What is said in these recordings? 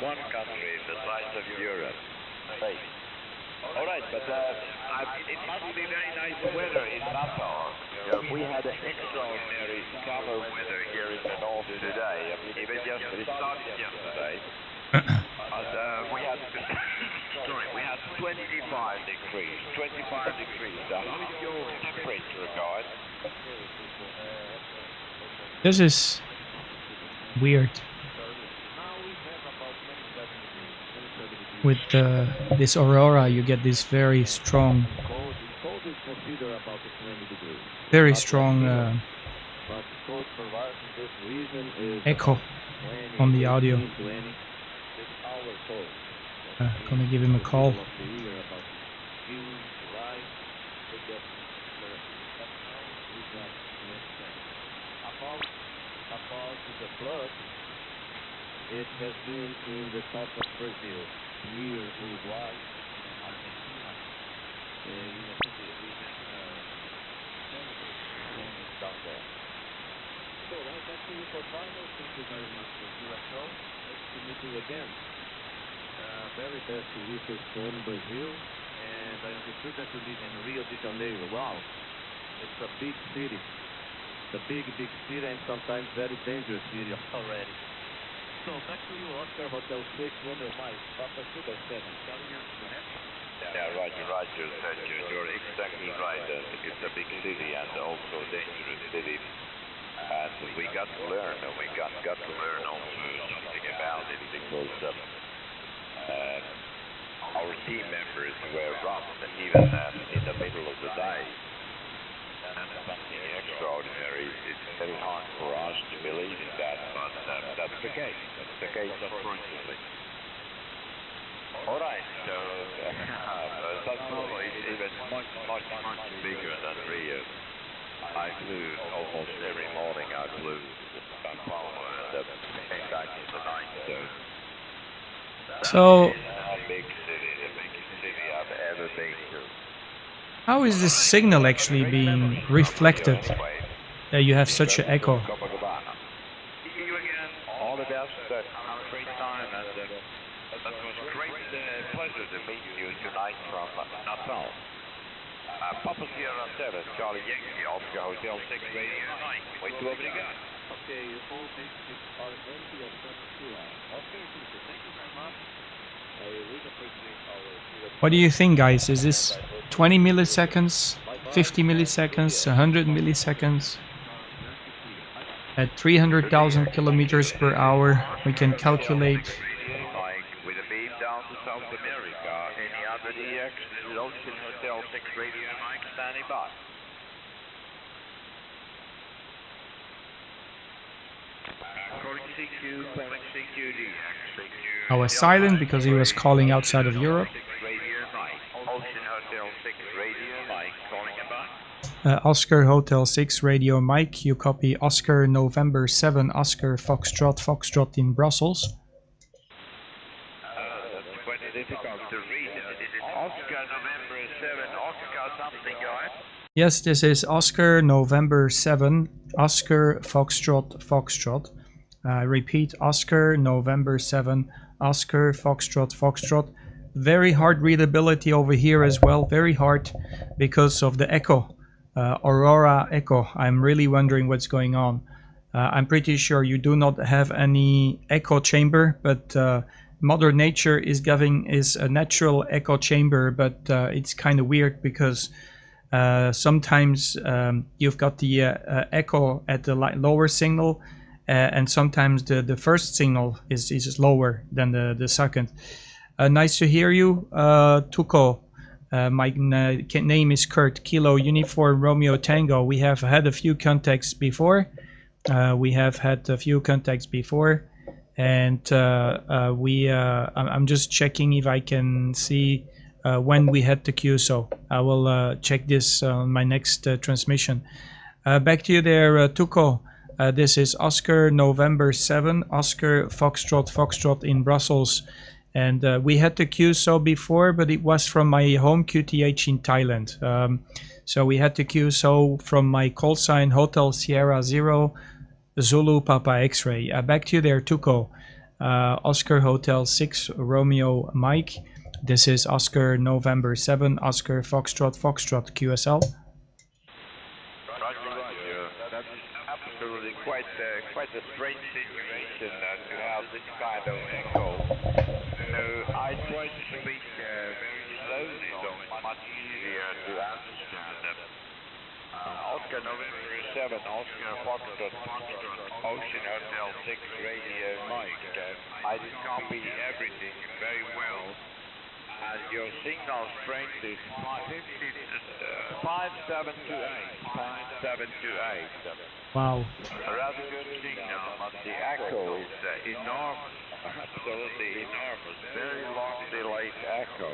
one country the size of Europe. Right. All right, but it must be very nice weather in Nassau. We had an extraordinary summer weather here in the north today. I mean, even just it started yesterday, and we had we had 25 degrees. 25 degrees. How is your temperature, guys? This is weird. With this Aurora, you get this very strong echo on the audio. Gonna give him a call. It has been in the south of Brazil, near Uruguay, Argentina, down there. So that's actually for final. Thank you very much for your show. Nice to meet you again. Very best wishes from Brazil, and I understood that you live in Rio de Janeiro. Wow, it's a big city. It's a big city, and sometimes very dangerous city already. So back to you, Oscar, Hotel 6, Romeo Mike, Papa Sugar 7, California, New Hampshire. Yeah, Roger, you're exactly right. It's a big city and also a dangerous city. And we got to learn, we got to learn also something about it because our team members were robbed even in the middle of the day. And something extraordinary. It's very hard for us to believe in that, but that's the case. That's the case, unfortunately. All right, so Sao Paulo is even much bigger than Rio. I flew almost every morning. I flew to Sao Paulo and came back in the night. So a big city, the biggest city I've ever been to. how is this signal actually being reflected that you have such an echo? See you again. All the best. Have a great time. And that was a great pleasure to meet you tonight from Nassau. Papa Sierra 7, Charlie Yankee, Oscar Hotel 6, Radio 9. Muito obrigado. Okay, you hold 6 are going to your Oscar, thank you very much. I really appreciate our... What do you think, guys? Is this 20 milliseconds, 50 milliseconds, 100 milliseconds? At 300,000 kilometers per hour, we can calculate. With a beam down to South America, any other DX, Ocean Hotel 6 Radio Mike standing by. Calling CQ DX. I was silent because he was calling outside of Europe. Ocean Hotel 6 Radio Mike calling about. Oscar Hotel 6 Radio Mike, you copy Oscar November 7 Oscar Foxtrot in Brussels. That's quite difficult to read. Is it Oscar November 7 Oscar something, guys? Yes, this is Oscar November 7 Oscar Foxtrot. I repeat, Oscar November 7 Oscar Foxtrot. Very hard readability over here as well, very hard because of the echo. Aurora echo. I'm really wondering what's going on. I'm pretty sure you do not have any echo chamber, but Mother Nature is giving a natural echo chamber, but it's kind of weird because sometimes you've got the echo at the lower signal, and sometimes the first signal is lower than the second. Nice to hear you, Tuko. My name is Kurt, Kilo Uniform Romeo Tango. We have had a few contacts before. And I'm just checking if I can see when we had the QSO. I will check this on my next transmission. Back to you there, Tuko. This is Oscar November 7, Oscar Foxtrot in Brussels. And we had the QSO before, but it was from my home QTH in Thailand. So we had the QSO from my call sign Hotel Sierra 0 Zulu Papa X-Ray. Back to you there, Tuko. Oscar Hotel 6 Romeo Mike. This is Oscar November 7 Oscar Foxtrot Foxtrot QSL. Roger. That's absolutely quite a strange situation to have this kind of echo. I try to speak very slowly, so it's much easier to understand them. Oscar November 7, Oscar Foxtrot Foxtrot, Ocean Hotel 6 Radio Mike. I did copy everything very well. And your signal strength is 5728. 5728. Wow. A rather good signal, but the echo is enormous. Absolutely enormous. Very long delayed echo.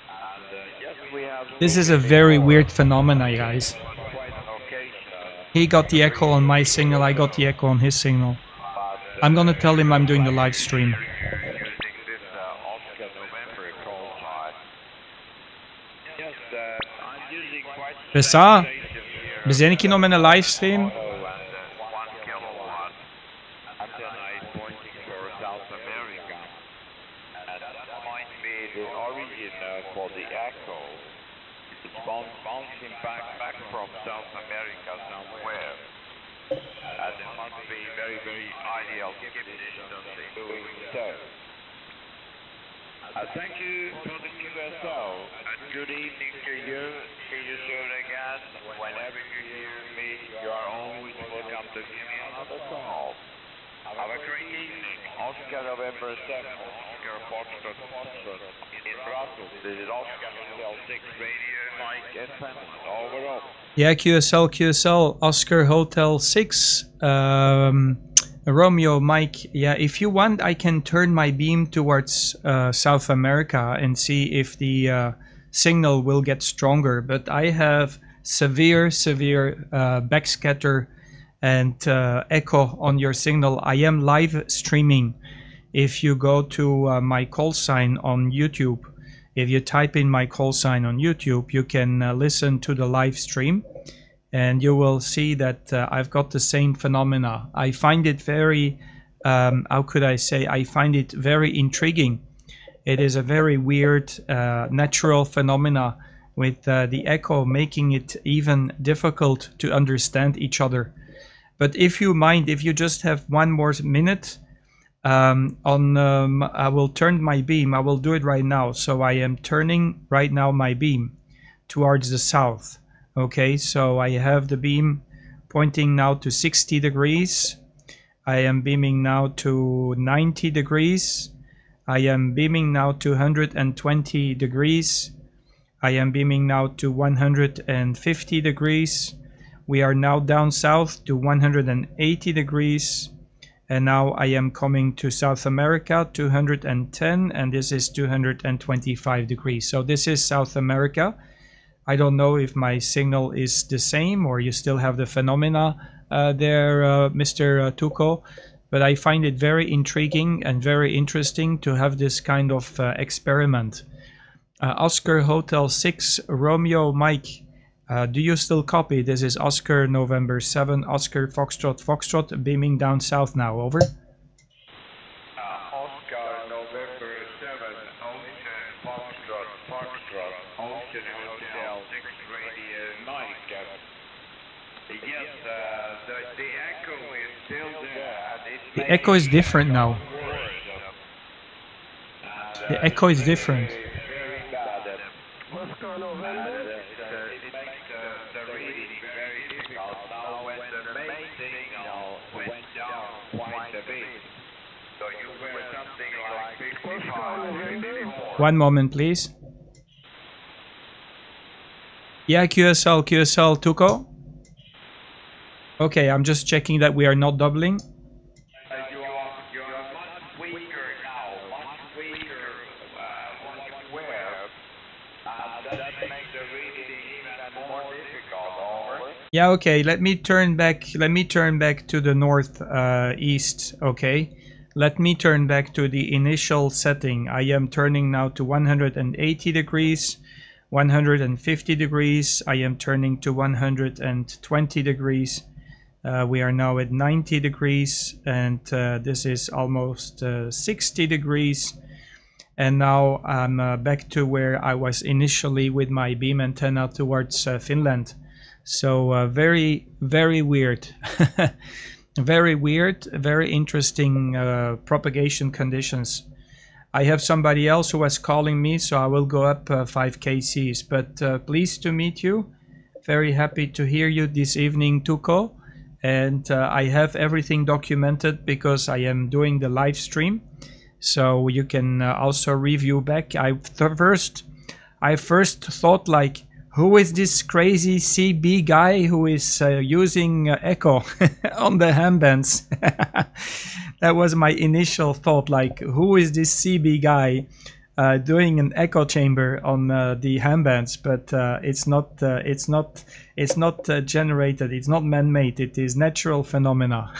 And yes, we have. This is a very weird phenomena, guys. He got the echo on my signal, I got the echo on his signal. I'm gonna tell him I'm doing the live stream. Besa, we zijn een keer nog met een livestream. Thank you for the QSO, and good evening to you. See you soon again. Whenever you hear me, you are always welcome to give me another call. Have a great evening. Oscar November 7, Oscar Foxtrot Foxtrot in Brussels. This is Oscar Hotel 6 Radio Mike in Finland. Over. Yeah, QSL, Oscar Hotel 6. Romeo, Mike, yeah, if you want, I can turn my beam towards South America and see if the signal will get stronger. But I have severe backscatter and echo on your signal. I am live streaming. If you go to my call sign on YouTube, if you type in my call sign on YouTube, you can listen to the live stream. And you will see that I've got the same phenomena. I find it very, how could I say, I find it very intriguing. It is a very weird natural phenomena with the echo making it even difficult to understand each other. But if you mind, if you just have one more minute, I will turn my beam. I will do it right now. So I am turning right now my beam towards the south. Okay, so I have the beam pointing now to 60 degrees. I am beaming now to 90 degrees. I am beaming now to 120 degrees. I am beaming now to 150 degrees. We are now down south to 180 degrees. And now I am coming to South America, 210, and this is 225 degrees. So this is South America. I don't know if my signal is the same or you still have the phenomena there, Mr. Tuco, but I find it very intriguing and very interesting to have this kind of experiment. Oscar Hotel 6 Romeo Mike, do you still copy? This is Oscar November 7 Oscar Foxtrot Foxtrot beaming down south now, over. Oscar November 7 Ocean Foxtrot Foxtrot Ocean Hotel 6 Radio Mike. Yes, the echo is still there. The echo is different now. The echo is different. One moment, please. Yeah, QSL, Tuco. Okay, I'm just checking that we are not doubling. You are much weaker now, much weaker that makes the reading even more difficult. Over. Yeah, okay, let me turn back to the north east, okay? Let me turn back to the initial setting. I am turning now to 180 degrees, 150 degrees. I am turning to 120 degrees. We are now at 90 degrees, and this is almost 60 degrees. And now I'm back to where I was initially with my beam antenna towards Finland. So very, very weird. Very weird, very interesting propagation conditions. I have somebody else who was calling me, so I will go up 5 kcs. But pleased to meet you. Very happy to hear you this evening, Tuko. And I have everything documented because I am doing the live stream. So you can also review back. I first thought, like, who is this crazy CB guy who is using echo on the handbands? That was my initial thought, like, who is this CB guy doing an echo chamber on the handbands? But it's not generated. It's not man-made. It is natural phenomena.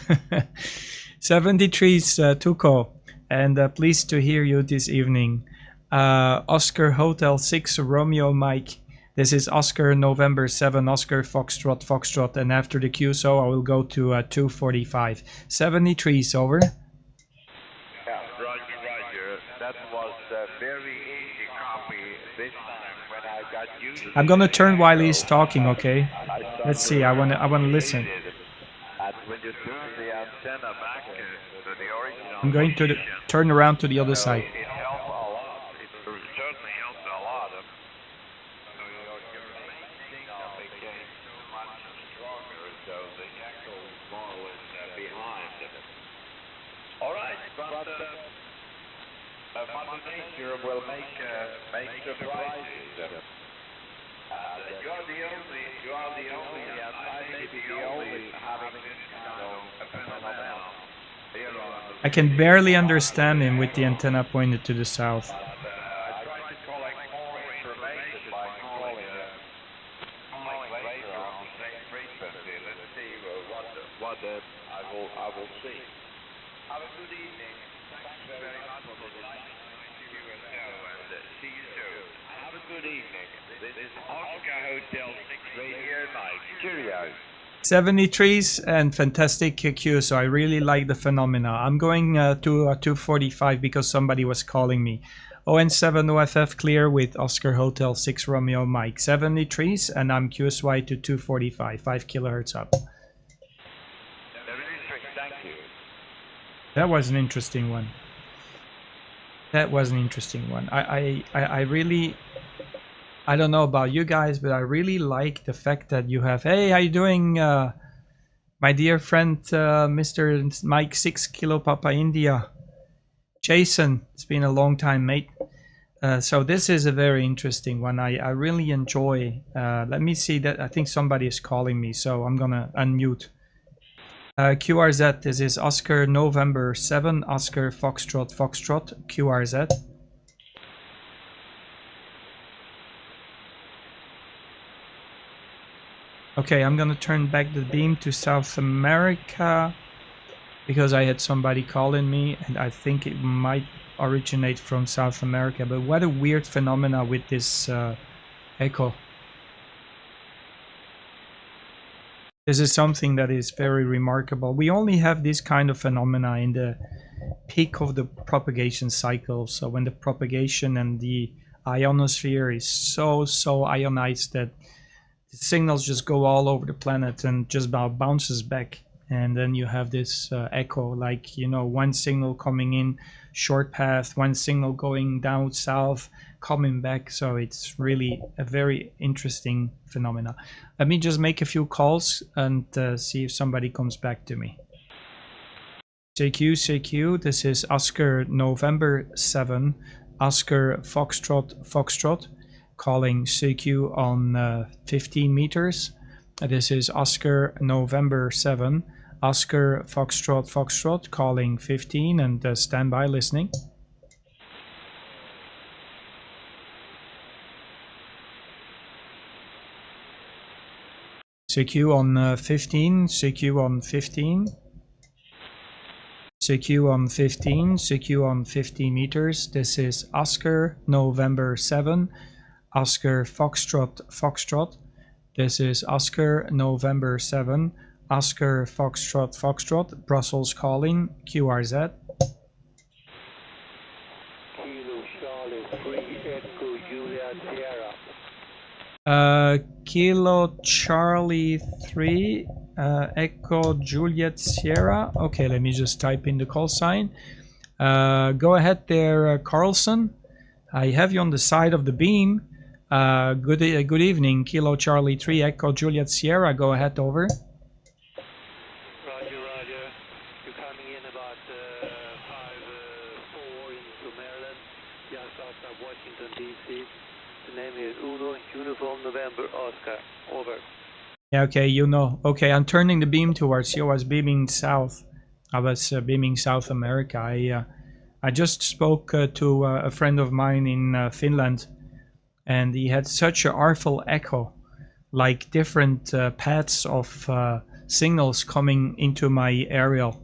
73's Tuko. And pleased to hear you this evening. Oscar Hotel 6 Romeo Mike. This is Oscar November 7 Oscar Foxtrot Foxtrot, and after the QSO I will go to 245. 73's over. Yeah, Roger. That was a very easy copy this time when I got used to it. I'm gonna turn while he's talking, okay? Let's see. I wanna listen. And when you turn the antenna back to the original, I'm going to turn around to the other side. it helps a lot. It certainly helps a lot. So your main signal became so much stronger, so the echo more or less behind. All right, but Mother Nature will make surprises. You are the only, and I may be the only having this kind of phenomenon. I can barely understand him with the antenna pointed to the south. I tried to collect more information by calling later on the same frequency. Let's see what I will see. Have a good evening. Thanks very much for the time. You and see you soon. Have a good evening. This is Oscar Hotel 6 Radio Mike. Cheerio. 73's and fantastic Q, so I really like the phenomena. I'm going to 245 because somebody was calling me. ON7 OFF clear with Oscar Hotel 6 Romeo Mike. 73's and I'm QSY to 245, 5 kilohertz up. Thank you. That was an interesting one. That was an interesting one. I really, I don't know about you guys, but I really like the fact that you have, hey, how you doing, my dear friend, Mr. Mike 6 Kilo Papa India. Jason, it's been a long time, mate. So this is a very interesting one. I really enjoy, let me see that, I think somebody is calling me, so I'm gonna unmute. QRZ, this is Oscar November 7, Oscar Foxtrot Foxtrot, QRZ. Okay, I'm gonna turn back the beam to South America because I had somebody calling me and I think it might originate from South America. But what a weird phenomena with this echo. This is something that is very remarkable. We only have this kind of phenomena in the peak of the propagation cycle. So when the propagation and the ionosphere is so ionized that the signals just go all over the planet and just about bounces back, and then you have this echo, like, you know, one signal coming in short path, one signal going down south, coming back. So it's really a very interesting phenomena. Let me just make a few calls and see if somebody comes back to me. CQ, this is Oscar November 7, Oscar Foxtrot Foxtrot, calling CQ on 15 meters. This is Oscar November 7, Oscar Foxtrot Foxtrot, calling 15, and stand by listening. CQ on 15, CQ on 15. CQ on 15, CQ on 50 meters. This is Oscar November 7, Oscar Foxtrot Foxtrot. This is Oscar November 7, Oscar Foxtrot Foxtrot, Brussels calling, QRZ. Kilo Charlie 3 Echo Juliet Sierra. Kilo Charlie 3 Echo Juliet Sierra. Okay, let me just type in the call sign. Go ahead there, Carlson. I have you on the side of the beam. Good evening, Kilo Charlie 3 Echo Juliet Sierra. Go ahead, over. Roger, roger. You're coming in about 5-4 into Maryland, just outside Washington, D.C. The name is Uno, Uniform November Oscar. Over. Yeah, okay, you know. Okay, I'm turning the beam towards you. I was beaming south. I was beaming South America. I just spoke to a friend of mine in Finland, and he had such an awful echo, like different paths of signals coming into my aerial,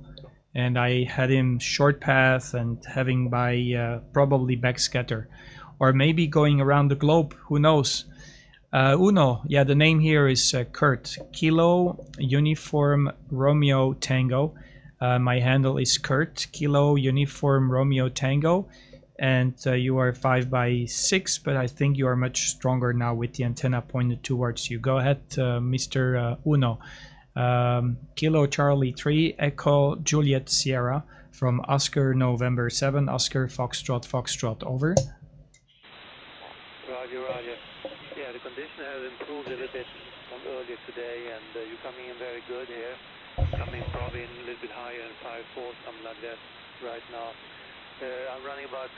and I had him short path and having by probably backscatter, or maybe going around the globe, who knows. Uno, yeah, the name here is Kurt, Kilo Uniform Romeo Tango. My handle is Kurt, Kilo Uniform Romeo Tango, and you are 5x6, but I think you are much stronger now with the antenna pointed towards you. Go ahead, Mr. Uno. Kilo Charlie 3 Echo Juliet Sierra from Oscar November 7 Oscar Foxtrot Foxtrot, over. Roger, roger. Yeah, the condition has improved a little bit from earlier today, and you're coming in very good here. Coming probably in a little bit higher than 5-4, something like that right now. I'm running about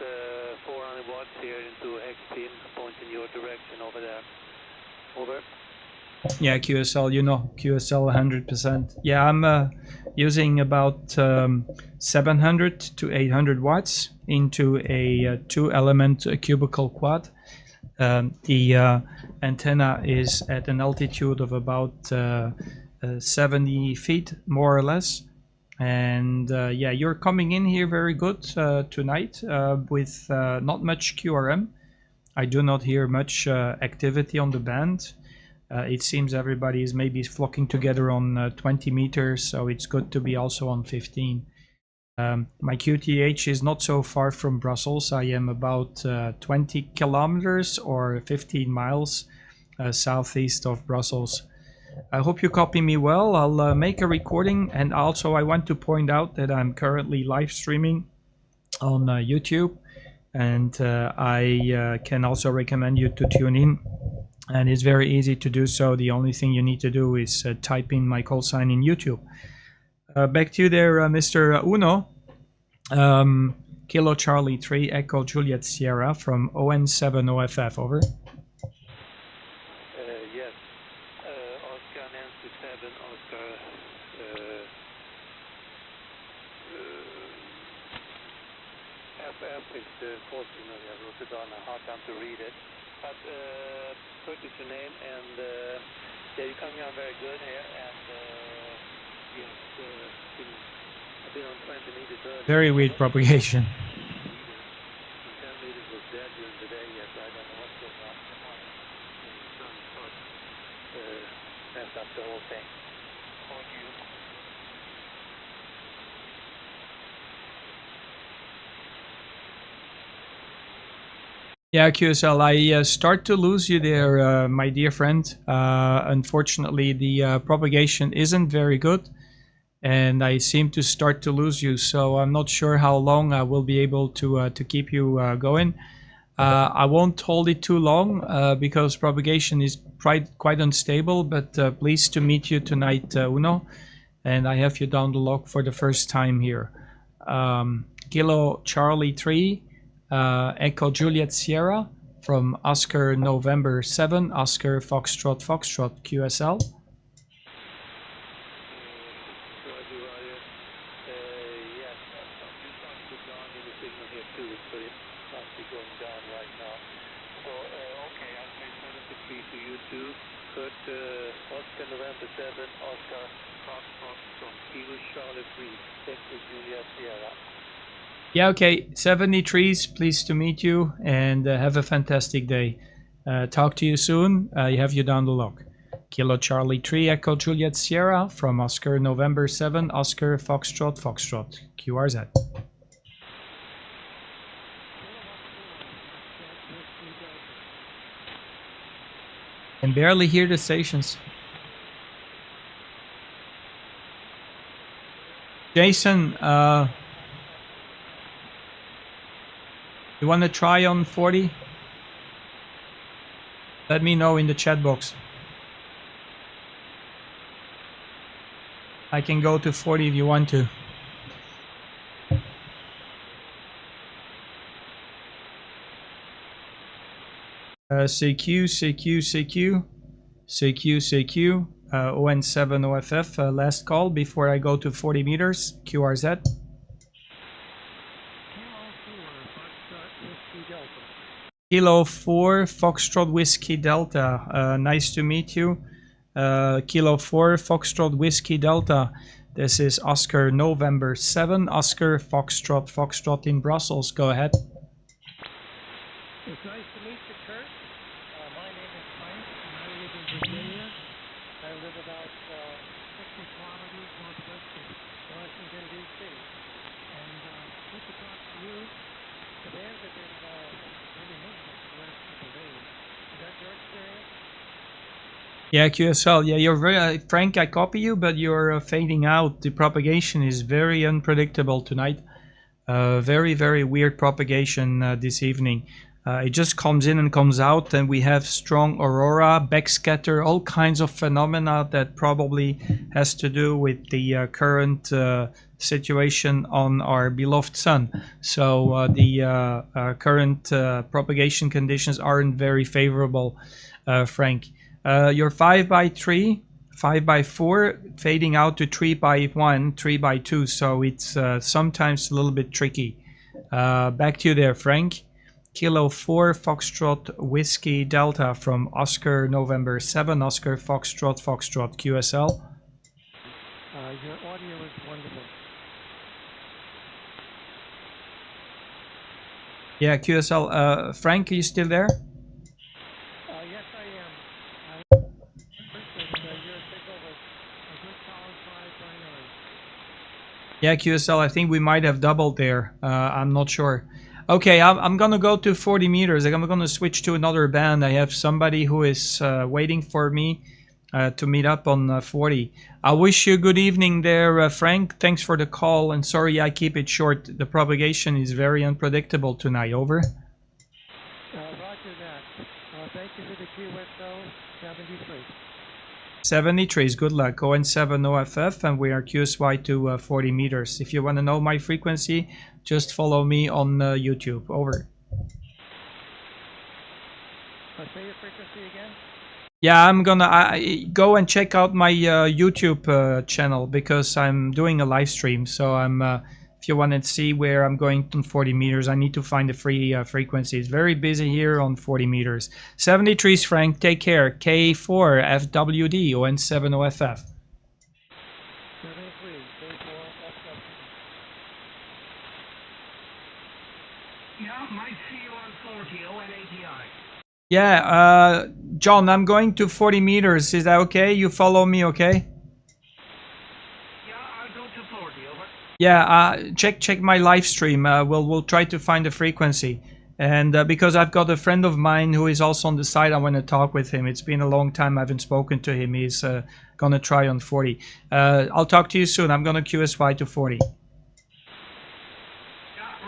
400 watts here into hex pin, pointing your direction over there. Over. Yeah, QSL, you know, QSL 100%. Yeah, I'm using about 700 to 800 watts into a 2-element cubical quad. The antenna is at an altitude of about 70 feet, more or less. And yeah, you're coming in here very good tonight with not much QRM. I do not hear much activity on the band. It seems everybody is maybe flocking together on 20 meters, so it's good to be also on 15. My QTH is not so far from Brussels. I am about 20 kilometers or 15 miles southeast of Brussels. I hope you copy me well. I'll make a recording, and also I want to point out that I'm currently live streaming on YouTube, and I can also recommend you to tune in, and it's very easy to do so. The only thing you need to do is type in my call sign in YouTube. Back to you there, Mr. Uno. Kilo Charlie 3 Echo Juliet Sierra from ON7 OFF, over. Yes. Oscar Nancy 7, Oscar FF is the call signal. I wrote it down. I hard time to read it. But Kurt is your name, and yeah, you're coming on very good here, and yes, I've been on 20 meters earlier. Very weird propagation. 10 meters was dead during the day, yes, I don't know what's going on. The sun messed up the whole thing. Thank you. Yeah, QSL, I start to lose you there, my dear friend. Unfortunately, the propagation isn't very good, and I seem to start to lose you, so I'm not sure how long I will be able to keep you going. I won't hold it too long because propagation is quite unstable, but pleased to meet you tonight, Uno, and I have you down the log for the first time here. Kilo Charlie 3 Echo Juliet Sierra from Oscar November 7 Oscar Foxtrot Foxtrot, QSL. Yes, you start to go down in the signal here too, so it must be going down right now. So, okay, I'll say 73 to you too. Kurt, Oscar November 7, Oscar Foxtrot from Kilo Charlie 3, Echo Juliet Sierra. Yeah, okay, 73s, pleased to meet you, and have a fantastic day. Talk to you soon. I have you down the log. Kilo Charlie 3 Echo Juliet Sierra from Oscar November 7 Oscar Foxtrot Foxtrot QRZ. Can barely hear the stations. Jason, you want to try on 40? Let me know in the chat box. I can go to 40 if you want to. CQ, CQ, CQ, CQ, CQ, ON7 OFF, last call before I go to 40 meters, QRZ. Kilo 4 Foxtrot Whiskey Delta, nice to meet you. Kilo 4 Foxtrot Whiskey Delta, this is Oscar November 7, Oscar Foxtrot Foxtrot in Brussels, go ahead. It's nice to meet you, Kurt. My name is Frank, and I live in Virginia. I live about 60 kilometers northwest of Washington, D.C. And good to talk to you. The bands have been really moving the last couple of days. Is that your experience? Yeah, QSL. Yeah, you're very Frank. I copy you, but you're fading out. The propagation is very unpredictable tonight. Very, very weird propagation this evening. It just comes in and comes out, and we have strong aurora, backscatter, all kinds of phenomena that probably has to do with the current situation on our beloved sun. So the current propagation conditions aren't very favorable, Frank. You're 5x3, 5x4, fading out to 3x1, 3x2, so it's sometimes a little bit tricky. Back to you there, Frank. Kilo 4 Foxtrot Whiskey Delta from Oscar November 7 Oscar Foxtrot Foxtrot QSL. Your audio is wonderful. Yeah, QSL. Frank, are you still there? Yes, I am. Your signal was a good solid 5.9. Yeah, QSL, I think we might have doubled there. I'm not sure. Okay, I'm gonna go to 40 meters. I'm gonna switch to another band. I have somebody who is waiting for me to meet up on 40. I wish you good evening there, Frank. Thanks for the call, and sorry I keep it short. The propagation is very unpredictable tonight. Over. Roger that. Thank you for the QSO 73. 73 good luck. ON7 OFF, and we are QSY to 40 meters. If you want to know my frequency, just follow me on YouTube. Over. Say your frequency again? Yeah, I'm gonna go and check out my YouTube channel because I'm doing a live stream. So I'm, if you want to see where I'm going to 40 meters, I need to find a free frequency. It's very busy here on 40 meters. 73 Frank, take care. K4 FWD ON7 OFF. 73 K4 FWD. Yeah, might see you on 40 ONATI. Yeah, John, I'm going to 40 meters. Is that okay? You follow me, okay? Yeah, I'll go to 40, over. Yeah, check my live stream. We'll try to find a frequency, and because I've got a friend of mine who is also on the site, I want to talk with him. It's been a long time I haven't spoken to him. He's gonna try on 40. I'll talk to you soon. I'm gonna QSY to 40. Yeah,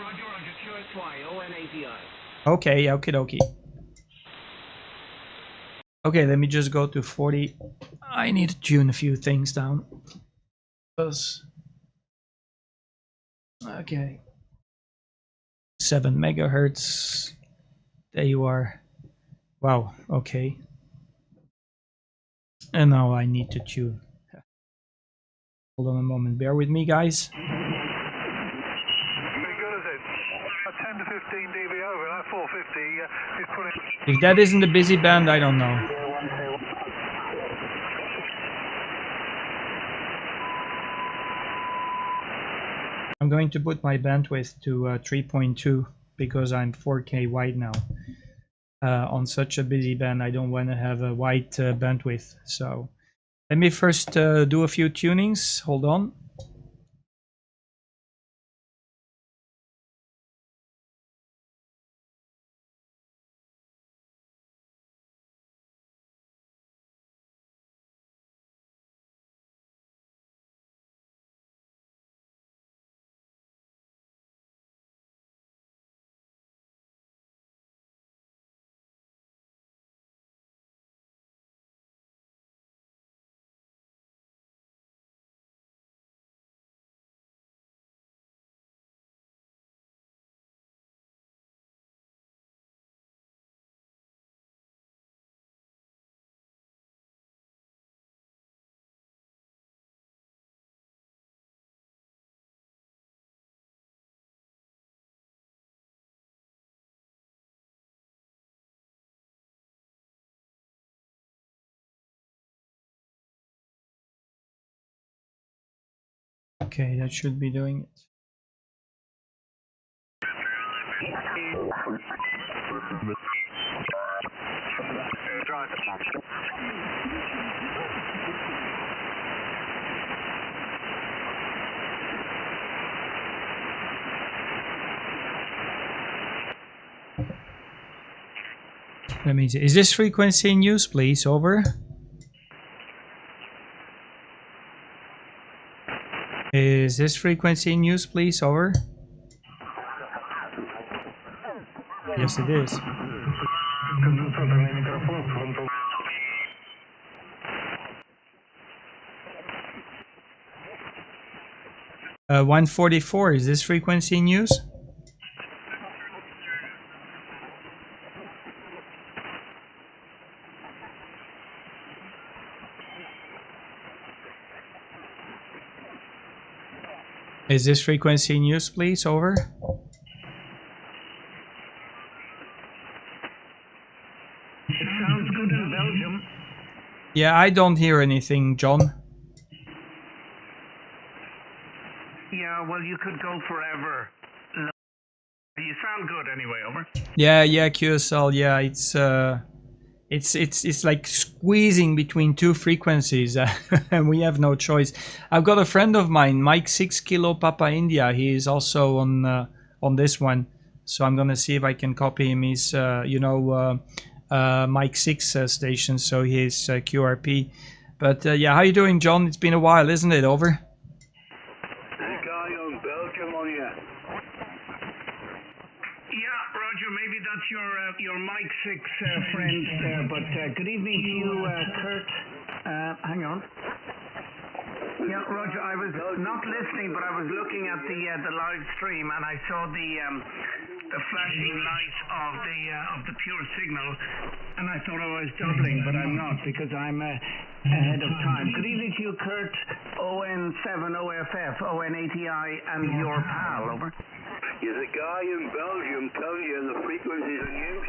roger, QSY ONATI. Okay, okie dokie. Okay, let me just go to 40. I need to tune a few things down. Okay. 7 megahertz. There you are. Wow, okay. And now I need to tune. Hold on a moment, bear with me, guys. Pretty good, is it? 10 to 15 dB over, that 450 is putting... If that isn't a busy band, I don't know. I'm going to put my bandwidth to 3.2 because I'm 4K wide now. on such a busy band. I don't want to have a wide bandwidth. So let me first do a few tunings. Hold on. Okay, that should be doing it. Let me see. Is this frequency in use, please? Over. Is this frequency in use, please? Over. Yes, it is. 144. Is this frequency in use? Is this frequency in use, please? Over. It sounds good in Belgium. Yeah, I don't hear anything, John. Yeah, well, you could go forever. You sound good anyway, over. Yeah, QSL. Yeah, it's like squeezing between two frequencies, and we have no choice. I've got a friend of mine, Mike 6 Kilo Papa India. He is also on this one, so I'm gonna see if I can copy him. He's Mike 6 station, so he's QRP. But yeah, how you doing, John? It's been a while, isn't it? Over. The guy on Belgium on you. Yeah, Roger, maybe that's your Mike 6 friend there, but good evening to you, Kurt. Hang on. Yeah, Roger, I was not listening, but I was looking at the live stream, and I saw the flashing light of the pure signal, and I thought I was doubling, but I'm not, because I'm ahead of time. Good evening to you, Kurt, ON7OFF, ON80I, and your pal, over. You're the guy in Belgium telling you the frequencies in use.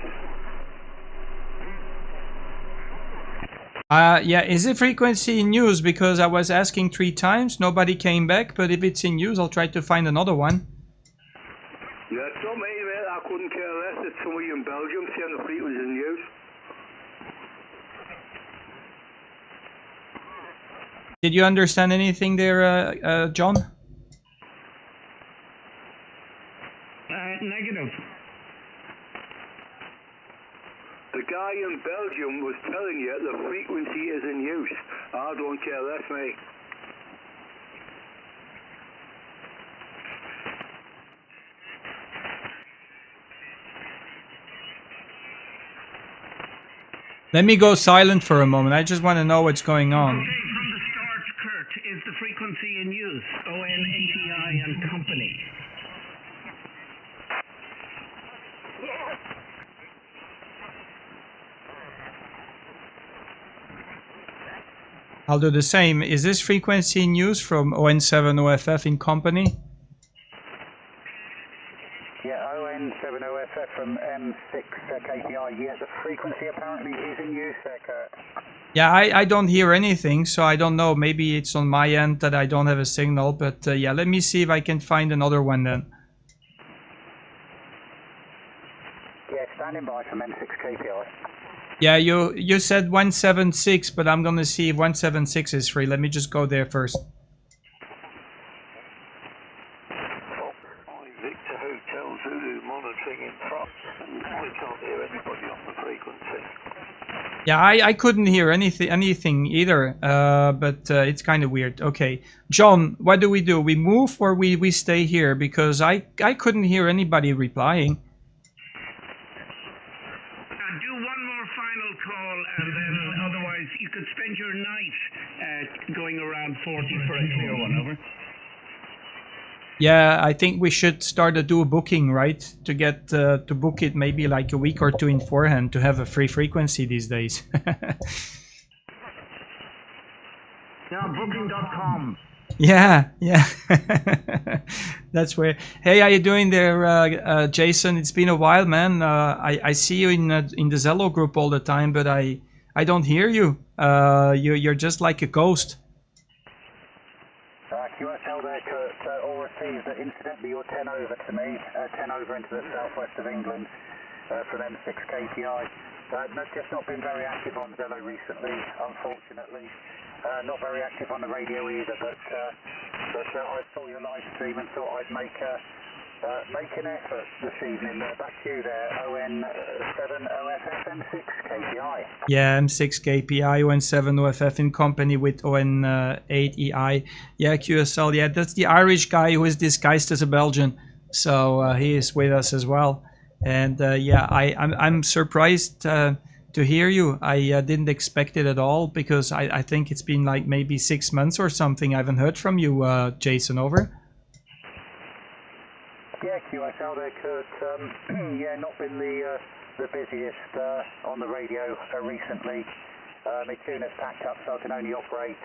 Yeah, is it frequency in use? Because I was asking 3 times, nobody came back, but if it's in use, I'll try to find another one. Yeah, it's not me, mate. I couldn't care less. It's somebody in Belgium saying the frequencies in use. Did you understand anything there, John? Negative. The guy in Belgium was telling you the frequency is in use. I don't care less, mate. Okay, Let me go silent for a moment. I just want to know what's going on. from the start, Kurt, is the frequency in use, ON80I and company. I'll do the same. Is this frequency in use from ON7OFF in company? Yeah, ON70FF from M6 KPI. Yeah, the frequency apparently is in use there, Kurt. Yeah, I don't hear anything, so I don't know. Maybe it's on my end that I don't have a signal, but yeah, let me see if I can find another one then. Yeah, standing by from M6 KPI. Yeah, you said 176, but I'm gonna see if 176 is free. Let me just go there first. Victor Hotel Zulu monitoring in front. We can't hear anybody on the frequency. Yeah, I couldn't hear anything either, but it's kind of weird. Okay, John, what do? We move or we stay here? Because I couldn't hear anybody replying. Do one more final call, and then otherwise you could spend your night going around 40 for a clear one. Over. Yeah, I think we should start to do a booking, right? To get to book it maybe like a week or two in forehand to have a free frequency these days. Yeah, booking.com. Yeah. That's where. Hey, how you doing there, Jason? It's been a while, man. I see you in the Zello group all the time, but I don't hear you. You're just like a ghost. QSL there, Kurt. All received. Incidentally, you're 10 over to me. 10 over into the southwest of England from M6 KPI. Just not been very active on Zello recently, unfortunately. Not very active on the radio either, but I saw your live stream and thought I'd make an effort this evening. Back to you there, ON7OFF M6 KPI. Yeah, M6 KPI, ON7OFF in company with ON8EI. Yeah, QSL, yeah, that's the Irish guy who is disguised as a Belgian. So he is with us as well. And yeah, I'm surprised to hear you. I didn't expect it at all because I think it's been like maybe 6 months or something. I haven't heard from you, Jason. Over. Yeah, QSL there, Kurt. Yeah, not been the busiest on the radio recently. My tune has packed up, so I can only operate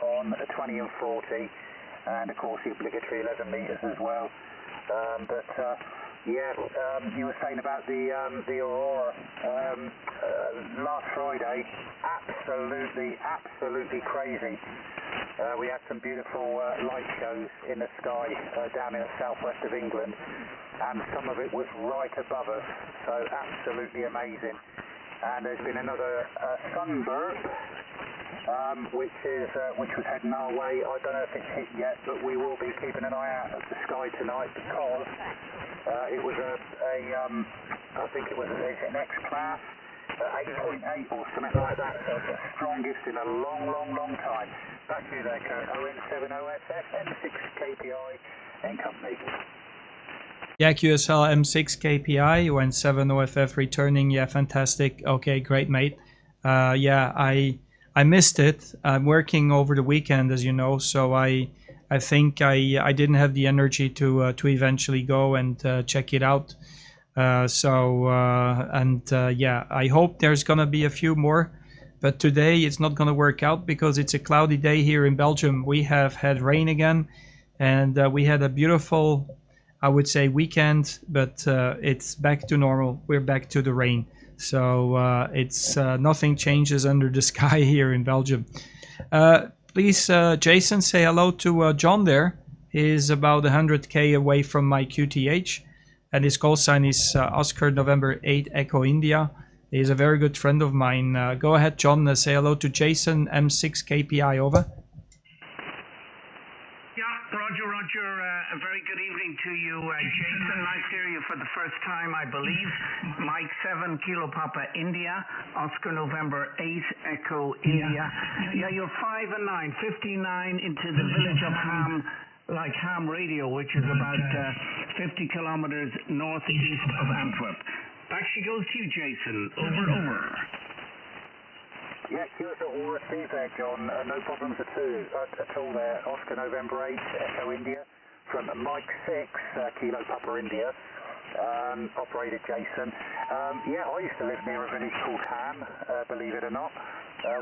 on 20 and 40, and of course the obligatory 11 meters as well. Yeah, you were saying about the Aurora last Friday. Absolutely crazy. We had some beautiful light shows in the sky down in the southwest of England, and some of it was right above us, so absolutely amazing. And there's been another sunburst, which was heading our way. I don't know if it's hit yet, but we will be keeping an eye out at the sky tonight because it was I think it was an X-class, 8.8 or something like that. So it's the strongest in a long time. Back to you there, Kurt. ON7OFF, M6 KPI, and company. Yeah, QSL M6 KPI, ON7OFF returning. Yeah, fantastic. Okay, great, mate. Yeah, I missed it. I'm working over the weekend, as you know, so I think I didn't have the energy to eventually go and check it out. Yeah, I hope there's gonna be a few more, but today it's not gonna work out because it's a cloudy day here in Belgium. We have had rain again, and we had a beautiful, I would say, weekend, but it's back to normal. We're back to the rain. So it's nothing changes under the sky here in Belgium. Please, Jason, say hello to John there. He's about 100k away from my QTH, and his call sign is Oscar November 8 Echo India. He's a very good friend of mine. Go ahead, John. Say hello to Jason, M6 KPI, over. Roger, a very good evening to you, Jason. Nice to hear you for the first time, I believe. Mike 7 Kilo Papa India, Oscar November 8 Echo India. Yeah, you're 5 and 9, 59 into the village of Ham Radio, which is about 50 kilometers northeast of Antwerp. Back she goes to you, Jason. Over. Yeah, QSL all received there, John. No problems at all there. Oscar November 8 Echo India from Mike 6 Kilo Papa India. Operator Jason. Yeah, I used to live near a village called Ham, believe it or not,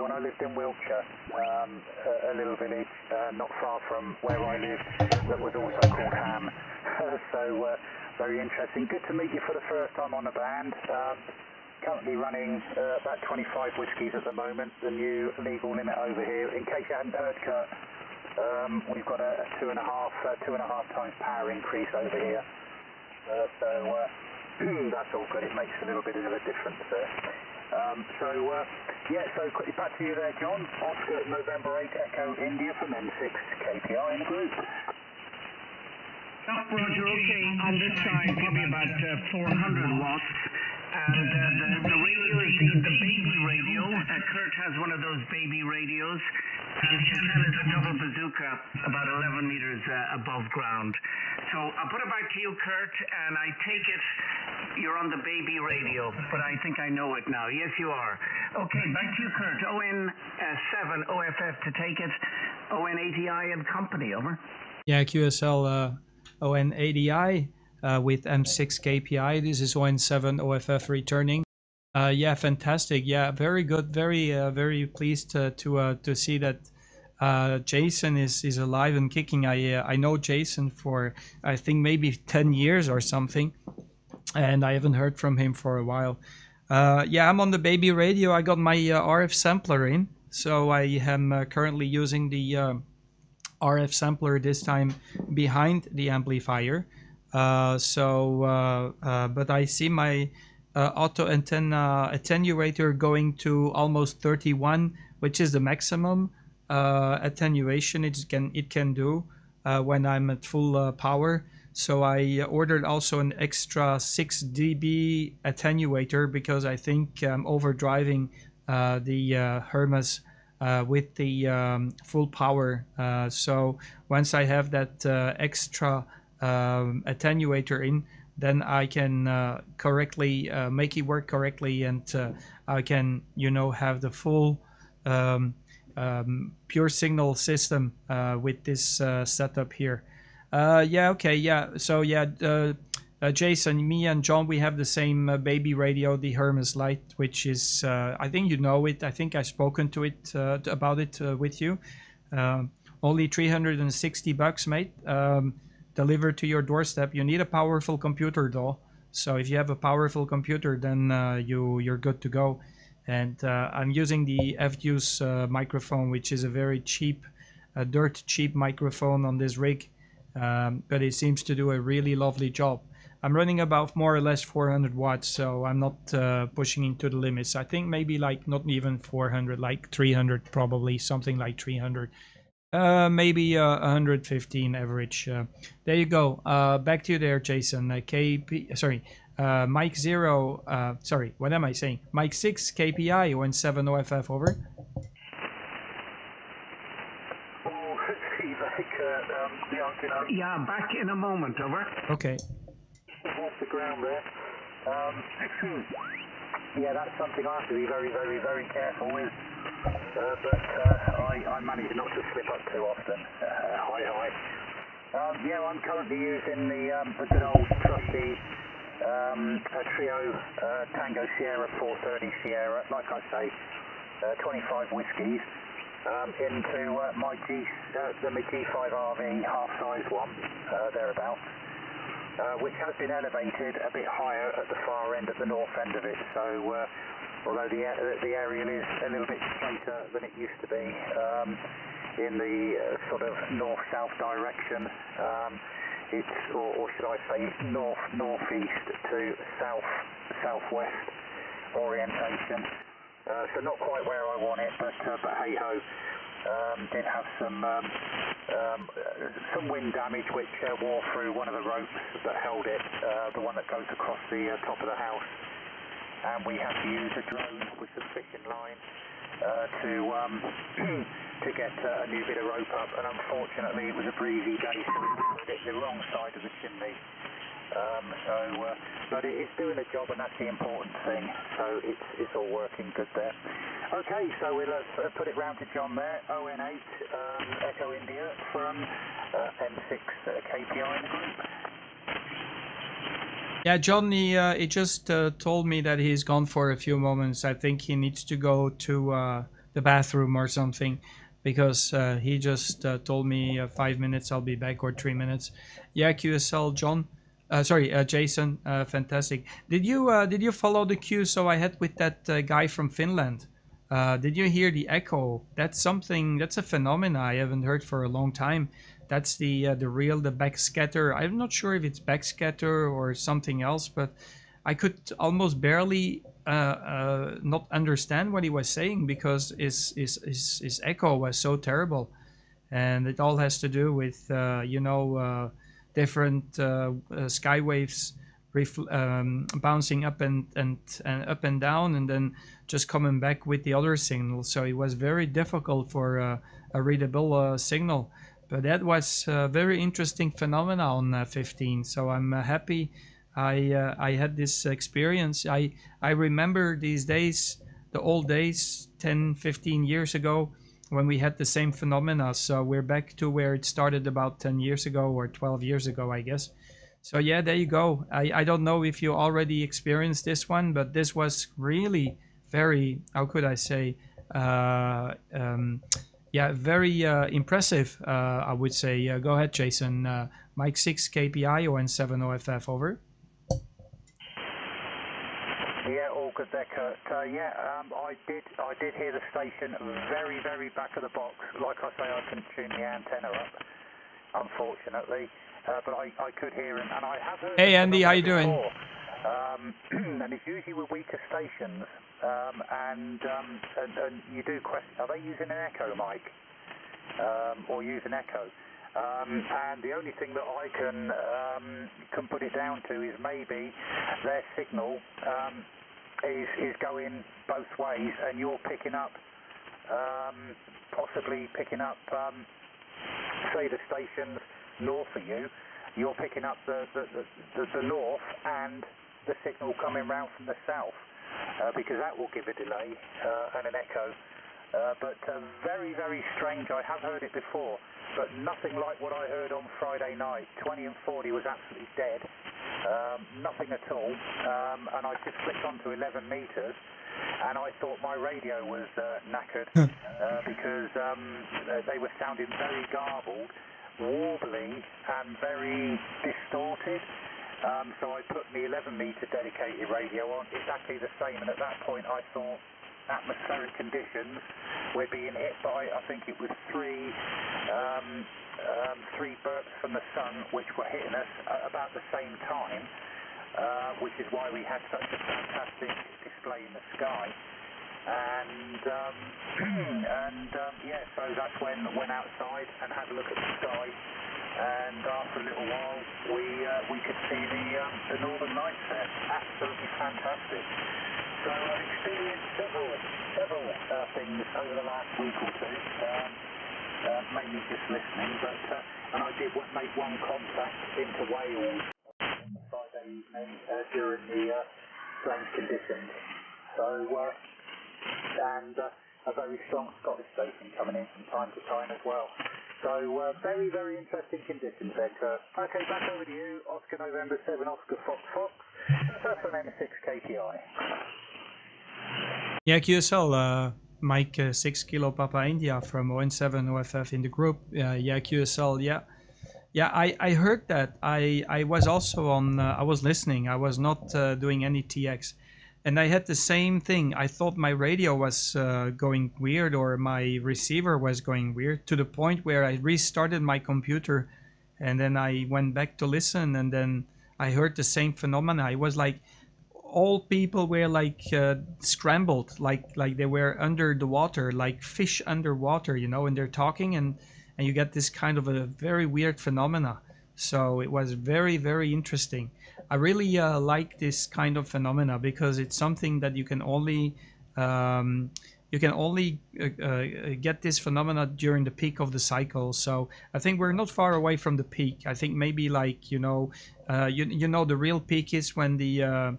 when I lived in Wiltshire. A little village not far from where I lived that was also called Ham. So very interesting. Good to meet you for the first time on the band. Currently running about 25 whiskies at the moment, the new legal limit over here. In case you hadn't heard, Kurt, we've got a 2.5 times power increase over here. So That's all good. It makes a little bit of a difference there. So quickly back to you there, John. Oscar November 8 Echo India from M6 KPI in the group. Roger, okay, on this side, probably about 400 watts. And the radio is the baby radio. Kurt has one of those baby radios. And the antenna is a double bazooka, about 11 meters above ground. So I'll put it back to you, Kurt, and I take it you're on the baby radio, but I think I know it now. Yes, you are. Okay, back to you, Kurt. ON7 OFF to take it. ON80I and company, over. Yeah, QSL ON80I with M6 KPI. This is ON7 OFF returning. Yeah, fantastic. Yeah, very good. Very pleased to see that Jason is alive and kicking. I know Jason for I think maybe 10 years or something, and I haven't heard from him for a while. Yeah, I'm on the baby radio. I got my RF sampler in, so I am currently using the RF sampler this time behind the amplifier. But I see my auto antenna attenuator going to almost 31, which is the maximum attenuation it can do when I'm at full power. So I ordered also an extra 6 dB attenuator because I think I'm overdriving the Hermes with the full power. So once I have that extra attenuator in, then I can correctly make it work correctly, and I can, have the full pure signal system with this setup here. Yeah, okay, yeah. So yeah, Jason, me and John, we have the same baby radio, the Hermes Lite, which is I think you know it. I think I've spoken to it about it with you. Only $360, mate. Delivered to your doorstep. You need a powerful computer though. So if you have a powerful computer, then you're good to go. And I'm using the FDUS microphone, which is a very cheap, dirt cheap microphone on this rig. But it seems to do a really lovely job. I'm running about more or less 400 watts, so I'm not pushing into the limits. I think maybe like not even 400, like 300 probably, something like 300. Maybe 115 average. There you go. Back to you there, Jason. Mike 0, sorry, what am I saying? Mike 6 KPI, ON7 OFF, over. Yeah, back in a moment, over. Okay. Off the ground there. Yeah, that's something I have to be very, very, very careful with. But I manage not to slip up too often. Hi. Yeah, I'm currently using the good old trusty Trio Tango Sierra 430 Sierra. Like I say, 25 whiskies into my G5RV half-size one, thereabouts. Which has been elevated a bit higher at the far end, at the north end of it. So, although the aerial is a little bit straighter than it used to be in the sort of north-south direction, it's, or should I say, north-northeast to south-southwest orientation. So not quite where I want it, but hey-ho. Did have some wind damage which wore through one of the ropes that held it, the one that goes across the top of the house, and we had to use a drone with some fishing line to get a new bit of rope up, and unfortunately it was a breezy day, so we put it the wrong side of the chimney. But it's doing a job, and that's the important thing. So it's all working good there. Okay, so we'll put it round to John there. ON8 Echo India from M6 KPI in the group. Yeah, John, he just told me that he's gone for a few moments. I think he needs to go to the bathroom or something, because he just told me 5 minutes, I'll be back, or 3 minutes. Yeah, QSL, John. Jason, fantastic. Did you follow the cue so I had with that guy from Finland? Did you hear the echo? That's a phenomena I haven't heard for a long time. That's the backscatter. I'm not sure if it's backscatter or something else, but I could almost barely not understand what he was saying because his echo was so terrible, and it all has to do with different sky waves bouncing up and up and down, and then just coming back with the other signal. So it was very difficult for a readable signal. But that was a very interesting phenomena on 15. So I'm happy I had this experience. I remember these days, the old days, 10, 15 years ago, when we had the same phenomena. So we're back to where it started about 10 years ago or 12 years ago, I guess. So yeah, there you go. I don't know if you already experienced this one, but this was really very, how could I say, yeah, very impressive, I would say. Go ahead, Jason. Mike 6 KPI, ON7 OFF, over. Yeah, all good there, Kurt. Yeah, I did hear the station very, very back of the box. Like I say, I couldn't tune the antenna up, unfortunately, but I could hear him, and I have heard. Hey, Andy, how you doing? And it's usually with weaker stations, and you do question: are they using an echo mic or use an echo? And the only thing that I can put it down to is maybe their signal is going both ways, and you're picking up, possibly picking up, say the station's north of you, you're picking up the north and the signal coming round from the south, because that will give a delay and an echo. But very, very strange. I have heard it before, but nothing like what I heard on Friday night. 20 and 40 was absolutely dead. Nothing at all. And I just flicked onto 11 meters, and I thought my radio was knackered because they were sounding very garbled, warbly, and very distorted. So I put the 11 meter dedicated radio on, exactly the same, and at that point I thought, atmospheric conditions, we're being hit by, I think it was three burps from the sun which were hitting us at about the same time, which is why we had such a fantastic display in the sky. And yeah, so that's when I went outside and had a look at the sky, and after a little while we could see the northern lights there. Absolutely fantastic. So I've experienced several things over the last week or two, mainly just listening, but and I did make one contact into Wales on the Friday evening during the strange conditions. So and a very strong Scottish station coming in from time to time as well. So very, very interesting conditions there, Kurt. Okay, back over to you. Oscar November 7, Oscar Fox Fox, first on M6 KPI. Yeah, QSL, Mike 6 Kilo Papa India from ON7 OFF in the group. Yeah, QSL, yeah. Yeah, I heard that. I was also on, I was listening. I was not doing any TX. And I had the same thing. I thought my radio was going weird, or my receiver was going weird, to the point where I restarted my computer, and then I went back to listen, and then I heard the same phenomena. It was like all people were like scrambled, like they were under the water, like fish underwater, you know, and they're talking, and you get this kind of a very weird phenomena. So it was very, very interesting. I really like this kind of phenomena because it's something that you can only get this phenomena during the peak of the cycle. So I think we're not far away from the peak. I think maybe like you know the real peak is when the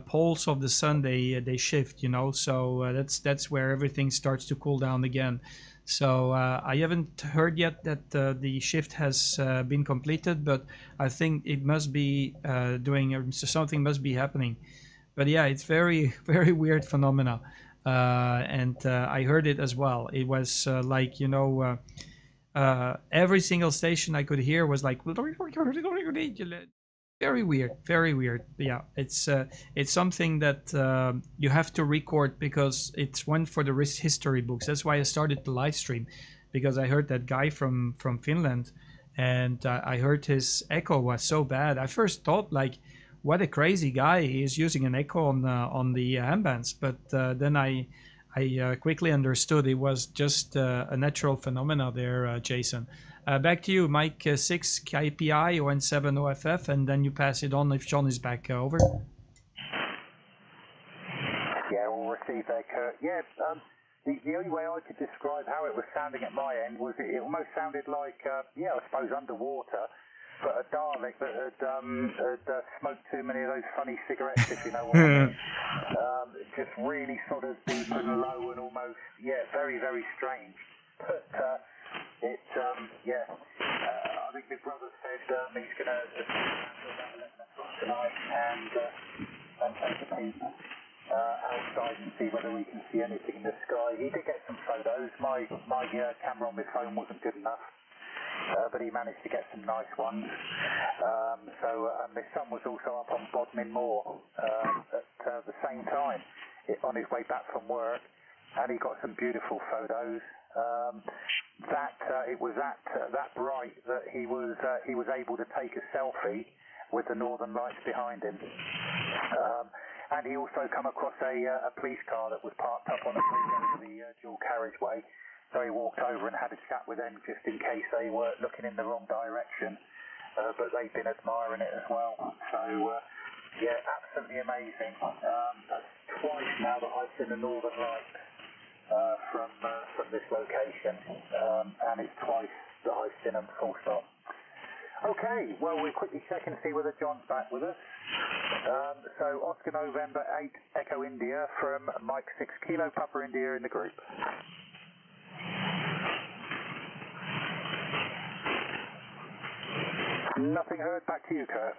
poles of the sun they shift. You know, so that's where everything starts to cool down again. So I haven't heard yet that the shift has been completed, but I think it must be something must be happening. But yeah, it's very, very weird phenomena, and I heard it as well. It was like, you know, every single station I could hear was like very weird, very weird. Yeah, it's something that you have to record because it's one for the history books. That's why I started the live stream, because I heard that guy from Finland, and I heard his echo was so bad. I first thought like, what a crazy guy. He is using an echo on the handbands. But then I quickly understood it was just a natural phenomena there, Jason. Back to you, Mike 6 KPI, ON7 OFF, and then you pass it on if John is back. Over. Yeah, we'll receive that, Kurt. Yeah, the only way I could describe how it was sounding at my end was it almost sounded like, yeah, I suppose underwater, but a Dalek that had smoked too many of those funny cigarettes, if you know what I mean. Just really sort of deep and low and almost, yeah, very, very strange. But yeah, I think Big Brother said he's going to handle that 11 o'clock tonight and take a peep outside and see whether we can see anything in the sky. He did get some photos. My camera on my phone wasn't good enough. But he managed to get some nice ones. My son was also up on Bodmin Moor at the same time on his way back from work, and he got some beautiful photos. It was that bright that he was able to take a selfie with the Northern Lights behind him. And he also come across a police car that was parked up on the bridge over the dual carriageway. So he walked over and had a chat with them just in case they were looking in the wrong direction. But they've been admiring it as well. So, yeah, absolutely amazing. That's twice now that I've seen the Northern Lights from this location. And it's twice that I've seen them full stop. Okay, well, we'll quickly check and see whether John's back with us. So, Oscar November 8 Echo India from Mike 6 Kilo Papa India in the group. Nothing heard. Back to you, Kurt.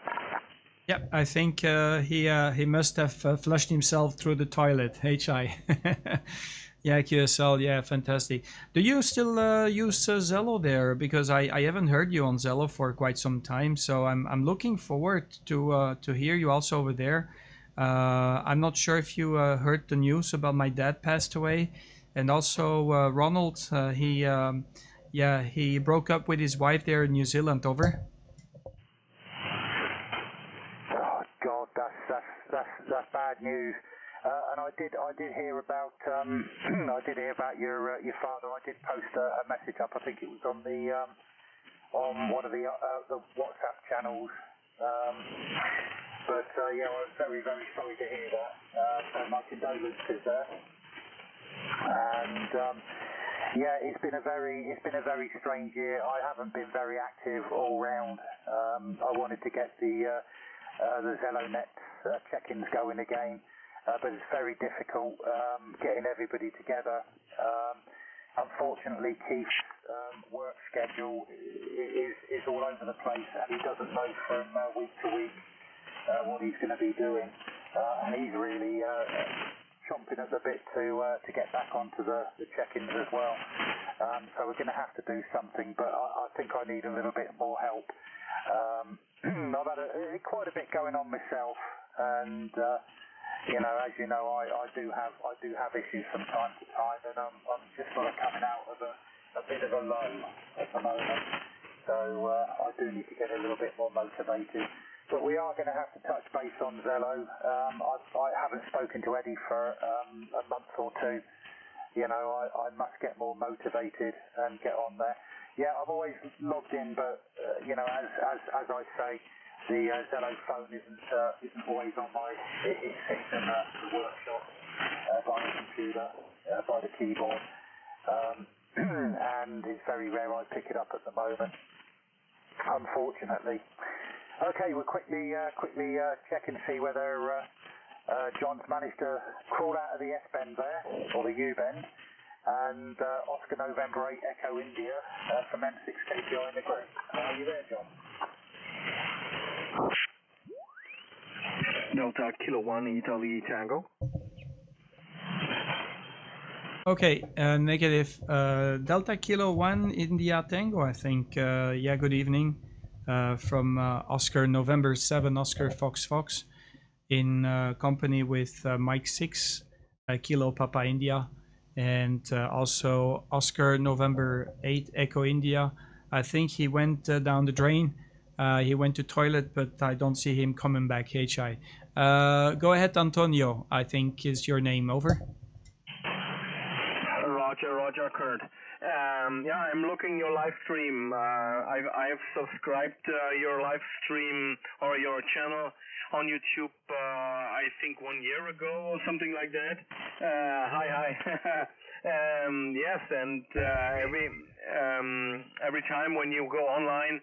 Yep, I think he must have flushed himself through the toilet. HI. Yeah, QSL. Yeah, fantastic. Do you still use Zello there? Because I haven't heard you on Zello for quite some time. So I'm looking forward to hear you also over there. I'm not sure if you heard the news about my dad passed away, and also Ronald. He broke up with his wife there in New Zealand. Over. That's bad news. And I did hear about your father. I did post a message up. I think it was on the on one of the WhatsApp channels. But yeah, I was very, very sorry to hear that. So my condolences there. And yeah, it's been a very strange year. I haven't been very active all round. I wanted to get the ZelloNet check-ins going again, but it's very difficult getting everybody together. Unfortunately, Keith's work schedule is all over the place, and he doesn't know from week to week what he's going to be doing, and he's really chomping at the bit to get back onto the check-ins as well. So we're going to have to do something, but I think I need a little bit more help. I've had quite a bit going on myself, and you know, as you know, I do have issues from time to time, and I'm just sort of coming out of a bit of a low at the moment. So I do need to get a little bit more motivated. But we are going to have to touch base on Zello. I haven't spoken to Eddie for a month or two. You know, I must get more motivated and get on there. Yeah, I've always logged in, but you know, as I say, the Zello phone isn't always on my. It sits in the workshop by the computer, by the keyboard, and it's very rare I pick it up at the moment, unfortunately. Okay, we'll quickly check and see whether John's managed to crawl out of the S-bend there, or the U-bend, and Oscar November 8 Echo India from M6 KPI in the group. Are you there, John? Delta Kilo 1 Italy Tango. Okay, negative. Delta Kilo 1 India Tango, I think. Yeah, good evening. From Oscar November 7 Oscar Fox in company with Mike 6 Kilo Papa India, and also Oscar November 8 Echo India. I think he went down the drain He went to toilet, but I don't see him coming back. HI. Go ahead, Antonio. I think is your name. Over. Roger, Kurt. Yeah, I'm looking your live stream. I've subscribed your live stream or your channel on YouTube. I think 1 year ago or something like that. Hi. Yes, and every time when you go online,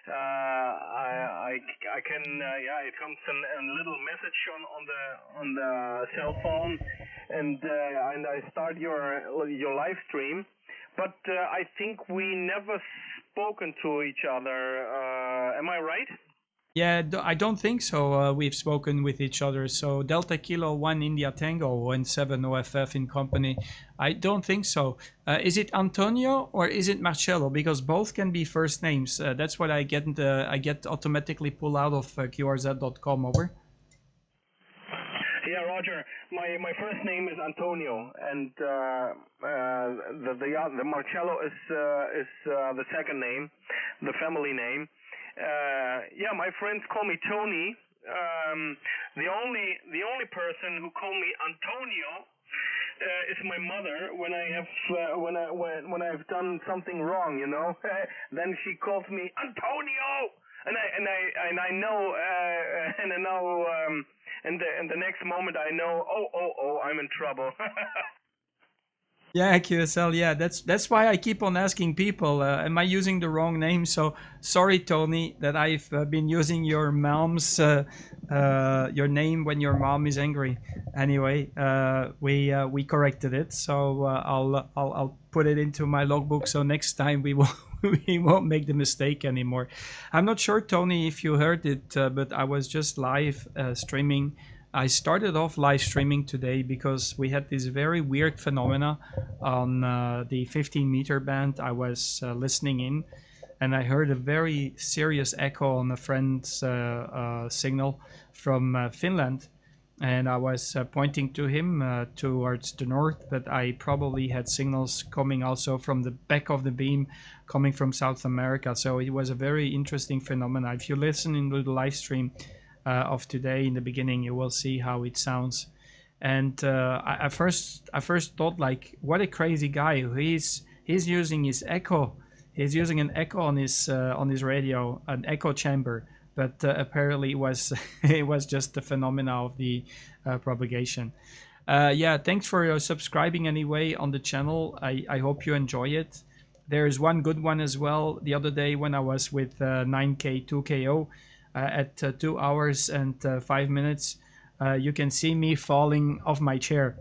I can it comes a little message on the cell phone, and I start your live stream. But I think we never spoken to each other. Am I right? Yeah, I don't think so. We've spoken with each other. So Delta Kilo 1 India Tango and 7 OFF in company. I don't think so. Is it Antonio or is it Marcello? Because both can be first names. That's what I get. I get automatically pulled out of QRZ.com. Over. Yeah, Roger. My first name is Antonio, and the Marcello is the second name, the family name. Yeah, my friends call me Tony. The only person who call me Antonio is my mother when I've done something wrong, you know. Then she calls me Antonio, and I know and the next moment I know, oh, I'm in trouble. Yeah, QSL. Yeah, that's why I keep on asking people, am I using the wrong name? So sorry, Tony, that I've been using your mom's your name when your mom is angry. Anyway, we corrected it, so I'll put it into my logbook. So next time we won't make the mistake anymore. I'm not sure, Tony, if you heard it, but I was just live streaming. I started off live streaming today because we had this very weird phenomena on the 15-meter band. I was listening in, and I heard a very serious echo on a friend's signal from Finland. And I was pointing to him towards the north, but I probably had signals coming also from the back of the beam, coming from South America. So it was a very interesting phenomena. If you listen into the live stream of today in the beginning, you will see how it sounds. And I first thought, like, what a crazy guy. He's using his echo. He's using an echo on his radio, an echo chamber. But apparently it was it was just the phenomena of the propagation. Yeah, thanks for subscribing anyway on the channel. I hope you enjoy it. There's one good one as well. The other day when I was with 9K2KO at 2 hours and 5 minutes, you can see me falling off my chair.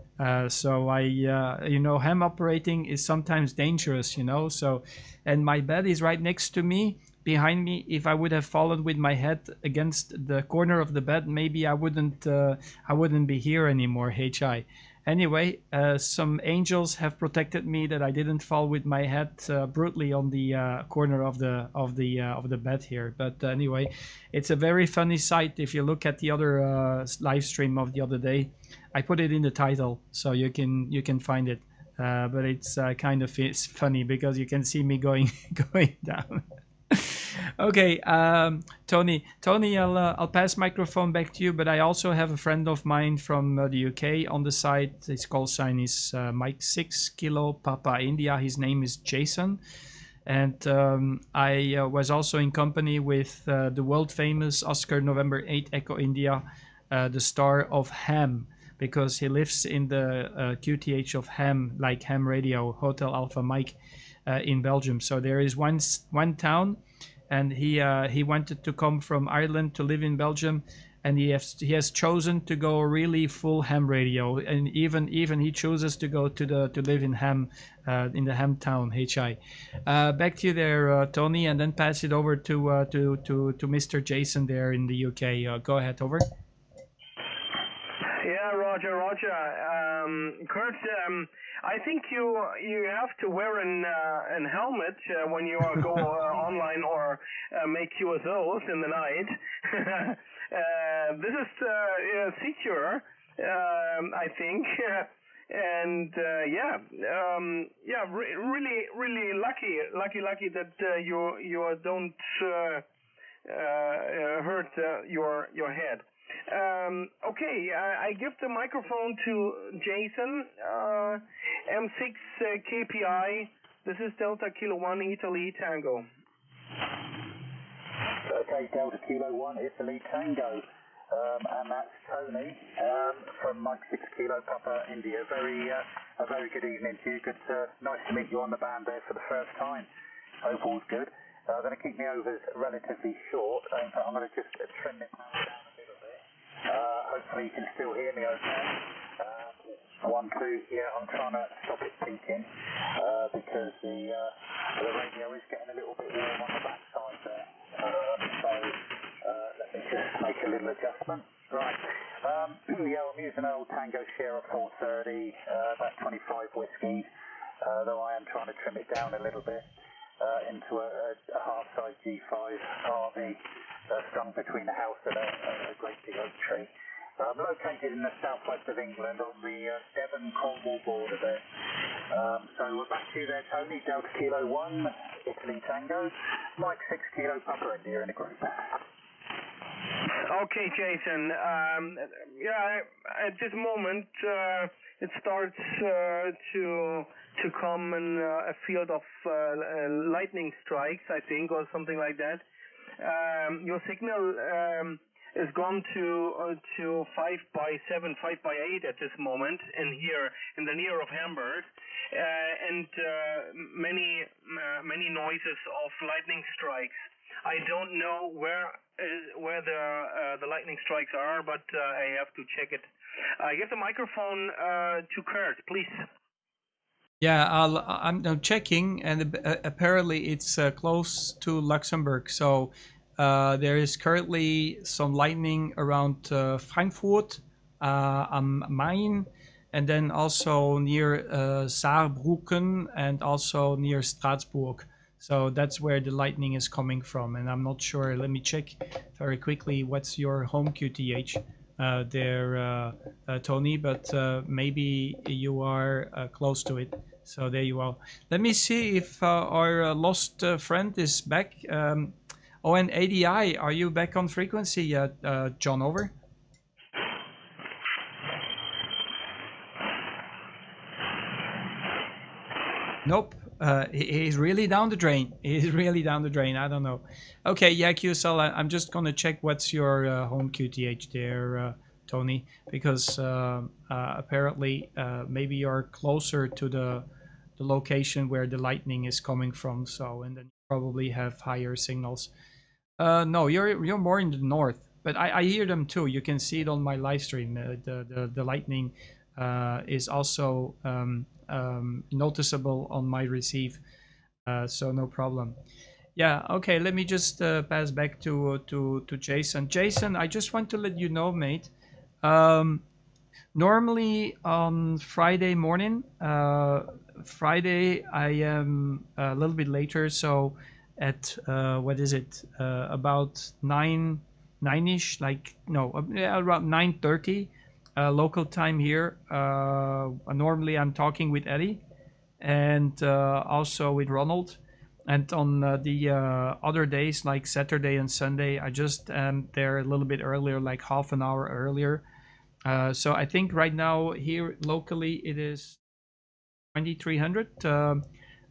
So you know, ham operating is sometimes dangerous, you know. So, and my bed is right next to me. Behind me, if I would have fallen with my head against the corner of the bed, maybe I wouldn't be here anymore. HI. Anyway, some angels have protected me that I didn't fall with my head brutally on the corner of the bed here. But anyway, it's a very funny sight. If you look at the other live stream of the other day, I put it in the title, so you can find it. But it's it's funny because you can see me going down. Okay, Tony, I'll pass microphone back to you. But I also have a friend of mine from the UK on the side. His call sign is Mike 6 Kilo Papa India. His name is Jason, and I was also in company with the world famous Oscar November 8 Echo India, the star of ham, because he lives in the QTH of ham, like ham radio, Hotel Alpha Mike, in Belgium. So there is one town. And he wanted to come from Ireland to live in Belgium, and he has chosen to go really full ham radio, and even he chooses to go to live in ham in the ham town. HI. Back to you there, Tony, and then pass it over to Mr. Jason there in the UK. Go ahead, over. Yeah, Roger. Kurt, I think you have to wear an helmet when you go online or make QSOs in the night. This is secure, I think. And really lucky that you don't hurt your head. Okay, I give the microphone to Jason. M6 KPI. This is Delta Kilo 1 Italy Tango. Okay, Delta Kilo 1 Italy Tango. And that's Tony from Mike 6 Kilo Papa India. A very good evening to you. Nice to meet you on the band there for the first time. Hope all's good. I'm going to keep my overs relatively short. In fact, I'm going to just trim it down a little bit. Hopefully you can still hear me okay. 1, 2, yeah, I'm trying to stop it peaking because the radio is getting a little bit warm on the backside there. So let me just make a little adjustment. Right. Yeah, I'm using an old Tango Sierra 430, about 25 whiskies, though I am trying to trim it down a little bit into a half-size G5 RV strung between a house and a great big oak tree. I'm located in the southwest of England on the Devon-Cornwall border there. So we're back to you there, Tony. Delta Kilo 1, Italy Tango, Mike 6 Kilo Papa India in a group. Okay, Jason. Yeah, at this moment it starts to come in a field of lightning strikes, I think, or something like that. Your signal is gone to 5x7, 5x8 at this moment, in here in the near of Hamburg, and many noises of lightning strikes. I don't know where the lightning strikes are, but I have to check it. I give the microphone to Kurt, please. Yeah, I'm now checking, and apparently it's close to Luxembourg. So there is currently some lightning around Frankfurt am Main, and then also near Saarbrücken, and also near Strasbourg. So that's where the lightning is coming from, and I'm not sure. Let me check very quickly. What's your home QTH there, Tony? But maybe you are close to it. So there you are. Let me see if our lost friend is back. ON80i, are you back on frequency yet, John? Over. Nope. He's really down the drain. He's really down the drain. I don't know. Okay, yeah, QSL, I'm just gonna check what's your home QTH there, Tony, because apparently maybe you're closer to the location where the lightning is coming from. So, and then you probably have higher signals. No, you're more in the north, but I hear them too. You can see it on my live stream. The lightning is also noticeable on my receive, so no problem. Yeah, okay, let me just pass back to Jason. Jason, I just want to let you know, mate, normally on Friday morning, Friday I am a little bit later, so at what is it, about 9-ish, like, no, around 9:30 local time here. Normally I'm talking with Eddie and also with Ronald, and on the other days like Saturday and Sunday I just am there a little bit earlier, like half an hour earlier. So I think right now here locally it is 2300.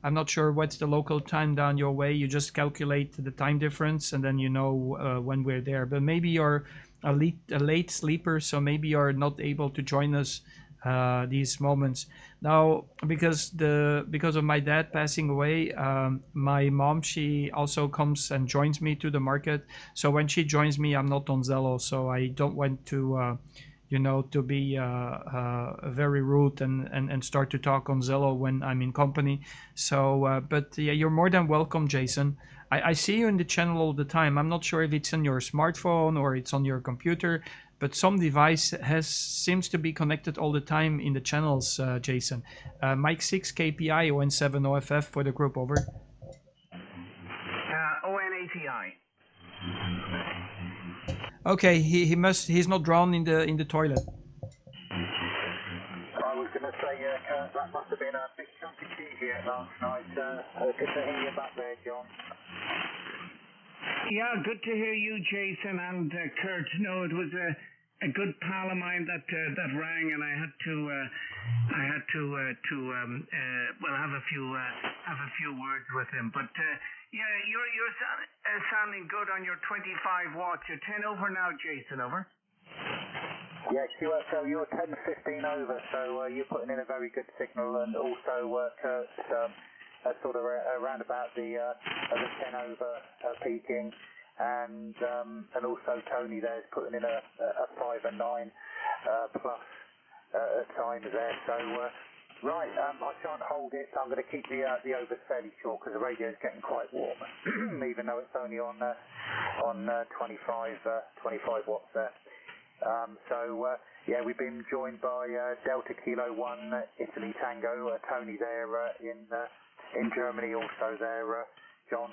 I'm not sure what's the local time down your way. You just calculate the time difference and then you know when we're there. But maybe you're a late sleeper, so maybe you're not able to join us these moments now because of my dad passing away. My mom, she also comes and joins me to the market. So when she joins me, I'm not on Zello, so I don't want to to be very rude and start to talk on Zello when I'm in company. So, but yeah, you're more than welcome, Jason. I see you in the channel all the time. I'm not sure if it's on your smartphone or it's on your computer, but some device seems to be connected all the time in the channels, Jason. Mike 6 KPI ON7 OFF for the group, over. ON80i. Okay, he's not drowned in the toilet. I was going to say, Kurt, that must have been a big chunk of cheese here last night. Good to hear you back there, John. Yeah, good to hear you, Jason and Kurt. No, it was a good pal of mine that rang, and I had to have a few words with him. But yeah, you're sounding good on your 25 watts. You're 10 over now, Jason. Over. Yeah, QSO, you're 10-15 over, so you're putting in a very good signal, and also Kurt's sort of around about the 10 over peaking, and also Tony there is putting in a 5 and 9 plus at times there. So right, I shan't hold it. I'm going to keep the overs fairly short because the radio is getting quite warm, even though it's only on 25 watts there. Yeah, we've been joined by Delta Kilo 1 Italy Tango, Tony there in Germany also there, John.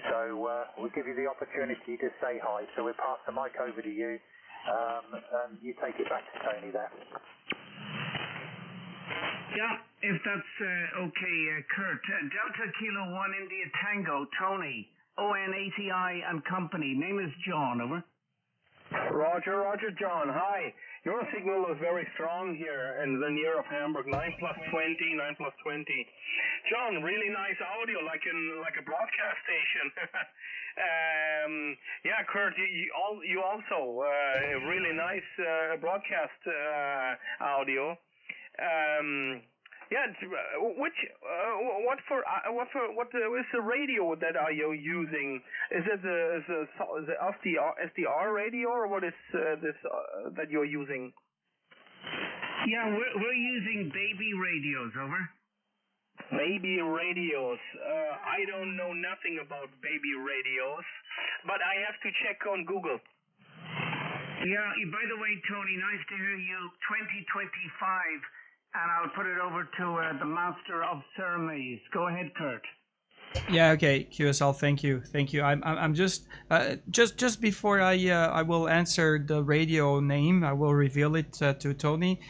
So we'll give you the opportunity to say hi. So we'll pass the mic over to you, and you take it back to Tony there. Yeah, if that's okay, Kurt. Delta Kilo 1 India Tango, Tony, ON80I and company. Name is John, over. Roger, John. Hi. Your signal is very strong here in the near of Hamburg. 9 plus 20. John, really nice audio, like a broadcast station. Yeah, Kurt, you also really nice broadcast audio. Yeah, what is the radio that are you using? Is it the SDR radio, or what is this that you're using? Yeah, we're using baby radios, over. Baby radios. I don't know nothing about baby radios, but I have to check on Google. Yeah, by the way, Tony, nice to hear you. 2025. And I'll put it over to the master of ceremonies. Go ahead, Kurt. Yeah, okay, QSL, thank you. I'm just before I will answer the radio name, I will reveal it to Tony.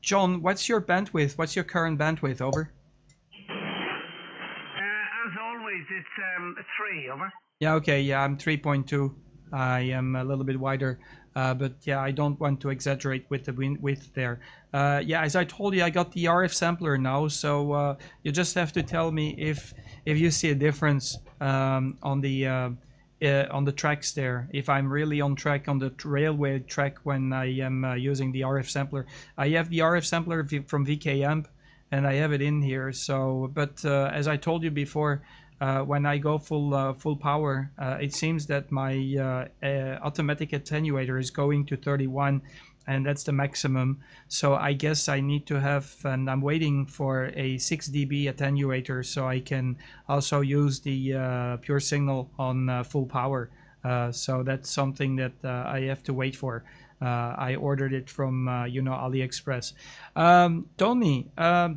John, what's your bandwidth? What's your current bandwidth? Over. As always, it's 3. Over. Yeah, okay, yeah, I'm 3.2. I am a little bit wider. But yeah, I don't want to exaggerate with the width there. Yeah, as I told you, I got the RF sampler now, so you just have to tell me if you see a difference on the tracks there. If I'm really on track on the railway track when I am using the RF sampler. I have the RF sampler from VK Amp, and I have it in here. So, but as I told you before. When I go full power, it seems that my automatic attenuator is going to 31, and that's the maximum. So I guess I need to have, and I'm waiting for a 6 dB attenuator so I can also use the pure signal on full power. So that's something that I have to wait for. I ordered it from AliExpress. Tony,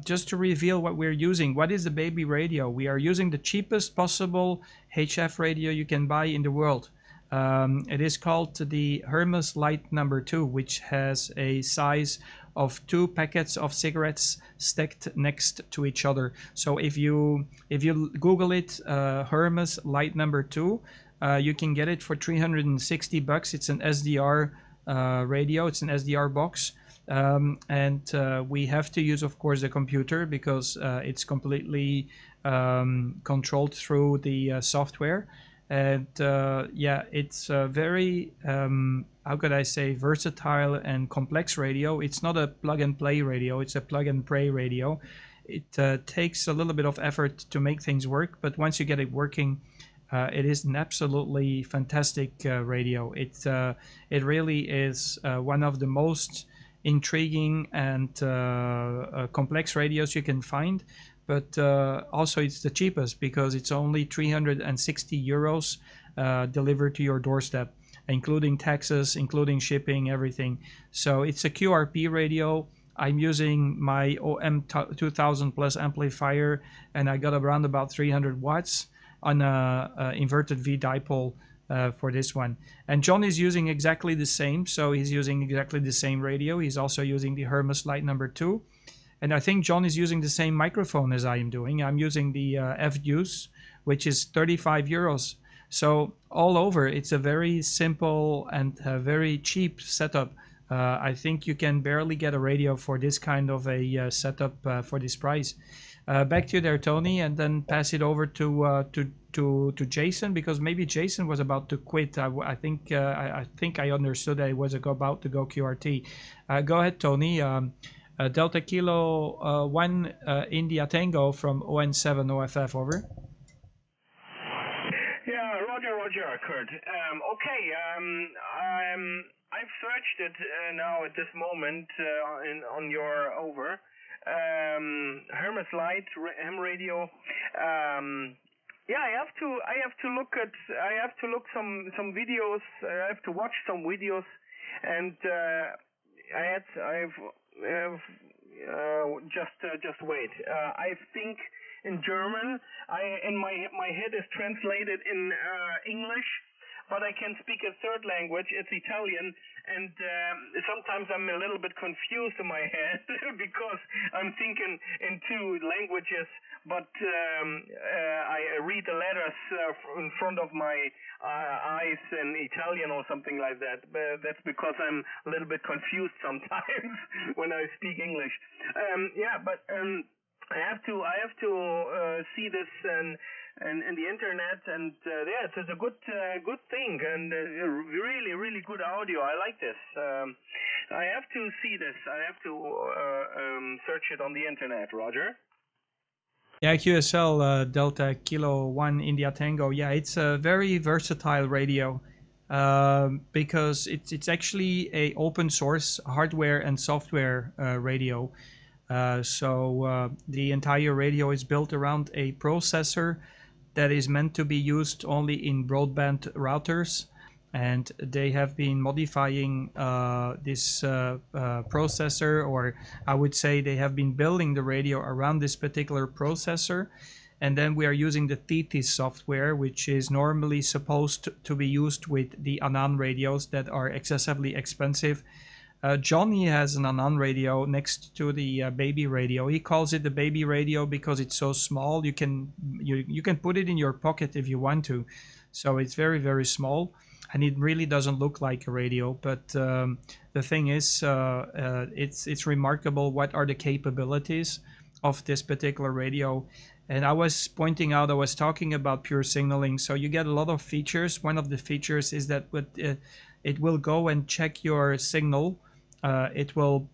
just to reveal what we're using, what is the baby radio? We are using the cheapest possible HF radio you can buy in the world. It is called the Hermes Light number 2, which has a size of 2 packets of cigarettes stacked next to each other. So if you Google it, Hermes Light number 2, you can get it for $360. It's an SDR radio. It's an SDR box, and we have to use, of course, the computer because it's completely controlled through the software. And yeah, it's a very how could I say, versatile and complex radio. It's not a plug and play radio, it's a plug and pray radio. It takes a little bit of effort to make things work, but once you get it working, it is an absolutely fantastic radio. It really is one of the most intriguing and complex radios you can find, but also it's the cheapest because it's only 360 euros delivered to your doorstep, including taxes, including shipping, everything. So it's a QRP radio. I'm using my OM2000 plus amplifier, and I got around about 300 watts on a inverted V dipole for this one. And John is using exactly the same, so he's using exactly the same radio. He's also using the Hermes Light number 2. And I think John is using the same microphone as I am doing. I'm using the F-Deuce, which is 35 euros. So all over, it's a very simple and very cheap setup. I think you can barely get a radio for this kind of a setup for this price. Back to you there, Tony, and then pass it over to Jason, because maybe Jason was about to quit. I think I understood that he was about to go QRT. Go ahead, Tony. Delta Kilo 1 India Tango from ON7 OFF, over. Yeah, Roger, Kurt. Okay, I've searched it now at this moment on your over. Hermes Light ham radio. Yeah, I have to look some videos. I have to watch some videos, and just wait. I think in German. My head is translated in English, but I can speak a third language. It's Italian, and sometimes I'm a little bit confused in my head because I'm thinking in two languages. But I read the letters in front of my eyes in Italian or something like that. But that's because I'm a little bit confused sometimes when I speak English. I have to see this in the internet, and yeah, it's a good thing, and really good audio. I like this. I have to see this. I have to search it on the internet. Roger. Yeah, QSL Delta Kilo 1 India Tango. Yeah, it's a very versatile radio because it's actually a open source hardware and software radio. So the entire radio is built around a processor that is meant to be used only in broadband routers, and they have been modifying this processor, or I would say they have been building the radio around this particular processor. And then we are using the Thetis software, which is normally supposed to be used with the Anan radios that are excessively expensive. Johnny has an Anan radio next to the baby radio. He calls it the baby radio because it's so small. You can put it in your pocket if you want to. So it's very small, and it really doesn't look like a radio. But the thing is, it's remarkable what are the capabilities of this particular radio. And I was talking about pure signaling. So you get a lot of features. One of the features is that it will go and check your signal. It will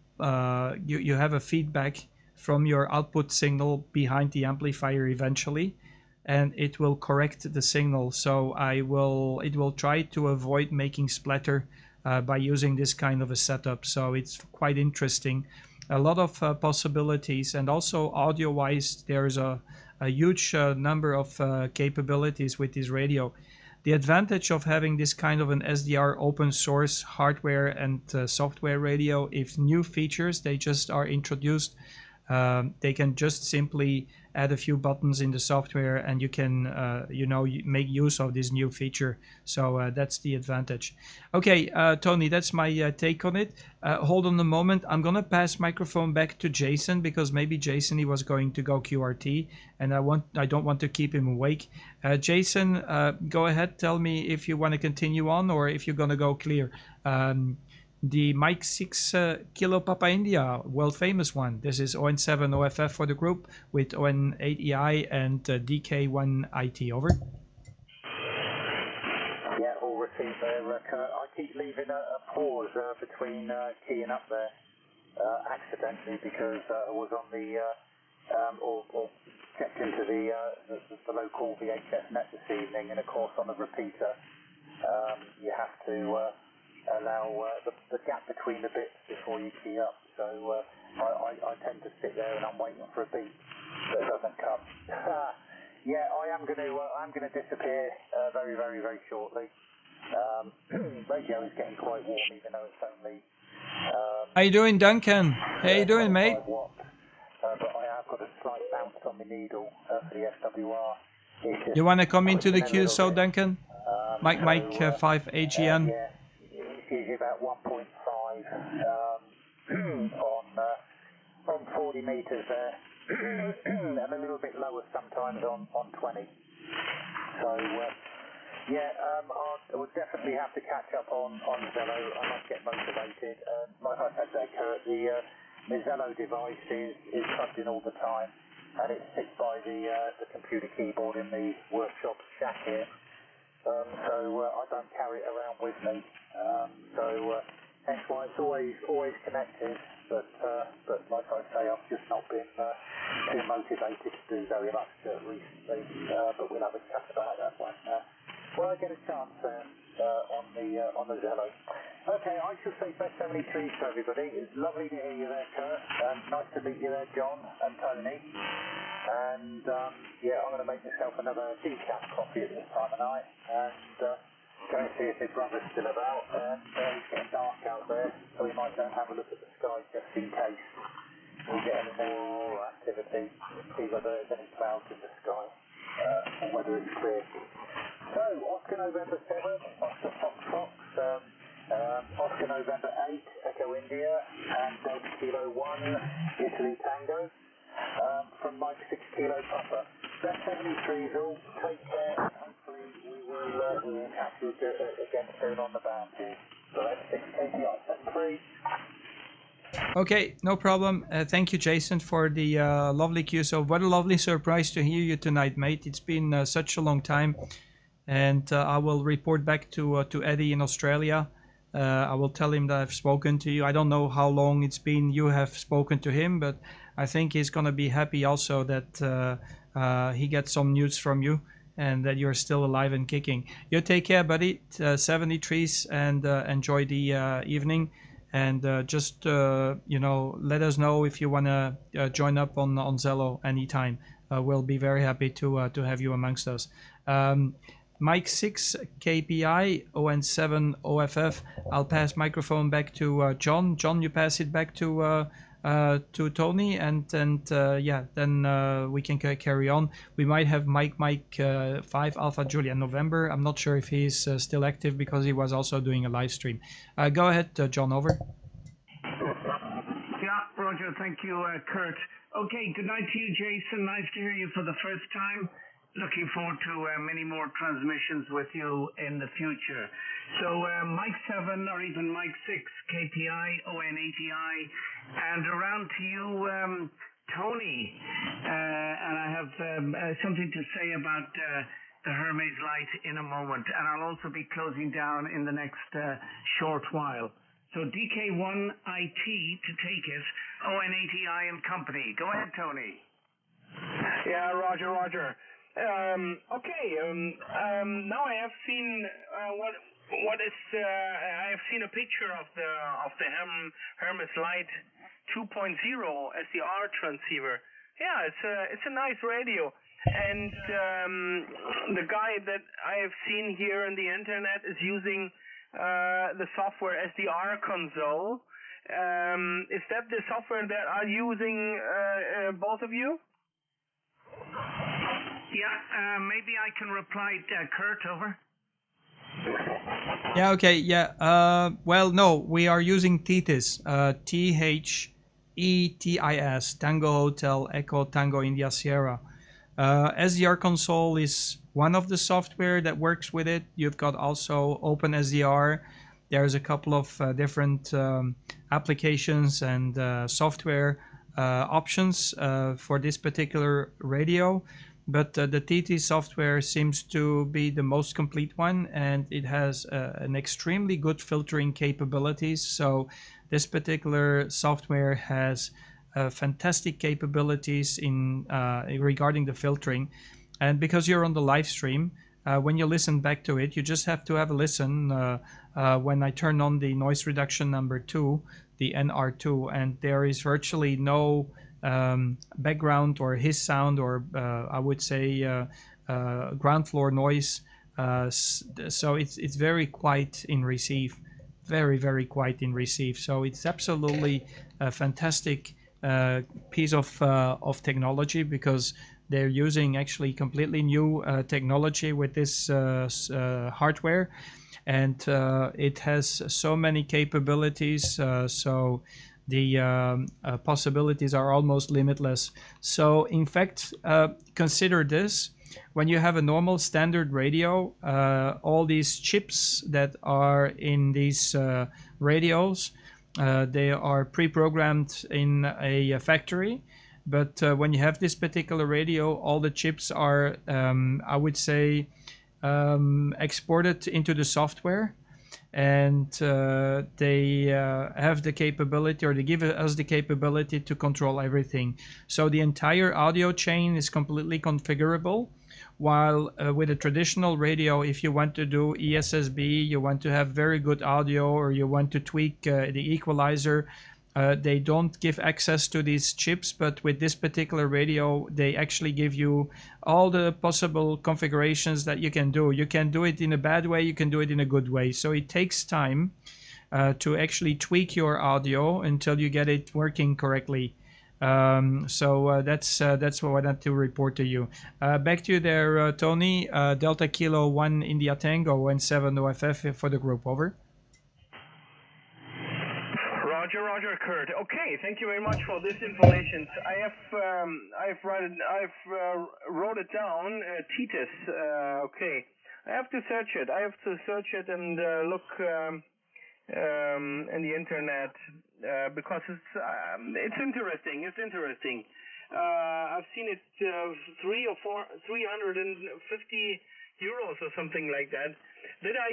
you have a feedback from your output signal behind the amplifier eventually, and it will correct the signal. So it will try to avoid making splatter by using this kind of a setup. So it's quite interesting. A lot of possibilities, and also audio wise there's a huge number of capabilities with this radio. The advantage of having this kind of an SDR open source hardware and software radio, if new features they just are introduced, they can just simply add a few buttons in the software, and you can make use of this new feature. So that's the advantage. Okay, Tony, that's my take on it. Hold on a moment. I'm gonna pass microphone back to Jason, because maybe Jason, he was going to go QRT, and I don't want to keep him awake. Jason, go ahead. Tell me if you want to continue on or if you're gonna go clear. The Mike 6 Kilo Papa India, world famous one. This is ON7 OFF for the group with ON8EI and DK1IT, over. Yeah, all received there. I keep leaving a pause between keying up there accidentally because I was on the or checked into the local VHS net this evening, and of course on the repeater you have to allow the gap between the bits before you key up. So I tend to sit there and I'm waiting for a beat that doesn't come. Yeah, I'm gonna disappear very shortly. Radio is getting quite warm, even though it's only. How you doing, Duncan? How you doing, mate? But I have got a slight bounce on the needle for the SWR. You want to come into the QSO, Duncan? Mike 5 AGN. Yeah. Usually about 1.5 on 40 meters there, and a little bit lower sometimes on 20. So Yeah, we'll definitely have to catch up on Zello. I must get motivated. Like I said there, Kurt, the Zello device is plugged in all the time, and it sits by the computer keyboard in the workshop shack here. So I don't carry it around with me. Hence why it's always connected. But like I say, I've just not been too motivated to do very much recently. But we'll have a chat about that one when I get a chance on the Zello. Okay, I shall say best 73 to everybody. It's lovely to hear you there, Kurt. Nice to meet you there, John and Tony. And yeah, I'm going to make myself another decaf coffee at this time of night, and go and see if his brother's still about. It's getting dark out there, so we might go and have a look at the sky just in case we get any more activity, see whether there's any clouds in the sky, or whether it's clear. So, Oscar November 7, Oscar Fox Fox, Oscar November 8, Echo India, and Delta Kilo 1, Italy Tango, from Mike 6 Kilo Papa. That's 73 all. Take care, and hopefully we will catch you again soon on the band here. So that's 6 KPI, that's 3. Okay, no problem. Thank you, Jason, for the lovely cue. So what a lovely surprise to hear you tonight, mate. It's been such a long time. And I will report back to Eddie in Australia. I will tell him that I've spoken to you. I don't know how long it's been you have spoken to him, but I think he's going to be happy also that he gets some news from you and that you're still alive and kicking. You take care, buddy. 73s, and enjoy the evening. And just, you know, let us know if you want to join up on Zello anytime. We'll be very happy to have you amongst us. Mike 6 KPI, ON7 OFF. I'll pass microphone back to John. John, you pass it back to Tony, and yeah, then we can carry on. We might have Mike 5 Alpha Julia November. I'm not sure if he's still active because he was also doing a live stream. Go ahead, John, over. Yeah, Roger, thank you, Kurt. Okay, good night to you, Jason. Nice to hear you for the first time. Looking forward to many more transmissions with you in the future. So Mike 7 or even Mike 6 KPI, ON80I, and around to you, Tony. And I have something to say about the Hermes light in a moment, and I'll also be closing down in the next short while. So DK1IT to take it, ON80I and company. Go ahead, Tony. Yeah, Roger. Okay. Now I have seen what is. I have seen a picture of the Hermes Light 2.0 SDR transceiver. Yeah, it's a nice radio, and the guy that I have seen here on the internet is using the software SDR console. Is that the software that are using both of you? Yeah, maybe I can reply to Kurt, over. Yeah, okay, yeah. Well, no, we are using THETIS, THETIS, Tango Hotel Echo Tango India Sierra. SDR console is one of the software that works with it. You've got also OpenSDR. There's a couple of different applications and software options for this particular radio. But the TT software seems to be the most complete one, and it has an extremely good filtering capabilities. So this particular software has fantastic capabilities in regarding the filtering. And because you're on the live stream, when you listen back to it, you just have to have a listen when I turn on the noise reduction number 2, the NR2, and there is virtually no background or hiss sound, or I would say ground floor noise. So it's very quiet in receive, very quiet in receive. So it's absolutely a fantastic piece of technology, because they're using actually completely new technology with this hardware, and it has so many capabilities. So the possibilities are almost limitless. So in fact, consider this. when you have a normal standard radio, all these chips that are in these radios, they are pre-programmed in a factory. But when you have this particular radio, all the chips are, I would say, exported into the software, and they have the capability, or they give us the capability to control everything. So the entire audio chain is completely configurable, while with a traditional radio, if you want to do ESSB, you want to have very good audio, or you want to tweak the equalizer, they don't give access to these chips. But with this particular radio, they actually give you all the possible configurations that you can do. You can do it in a bad way, you can do it in a good way. So it takes time to actually tweak your audio until you get it working correctly. That's what I wanted to report to you. Back to you there, Tony. Delta Kilo 1 India Tango and 7 OFF for the group, over. Roger, Kurt. Okay, thank you very much for this information. I've wrote it down. Titus. Okay, I have to search it. And look in the internet because it's interesting. I've seen it 350 euros or something like that. Did I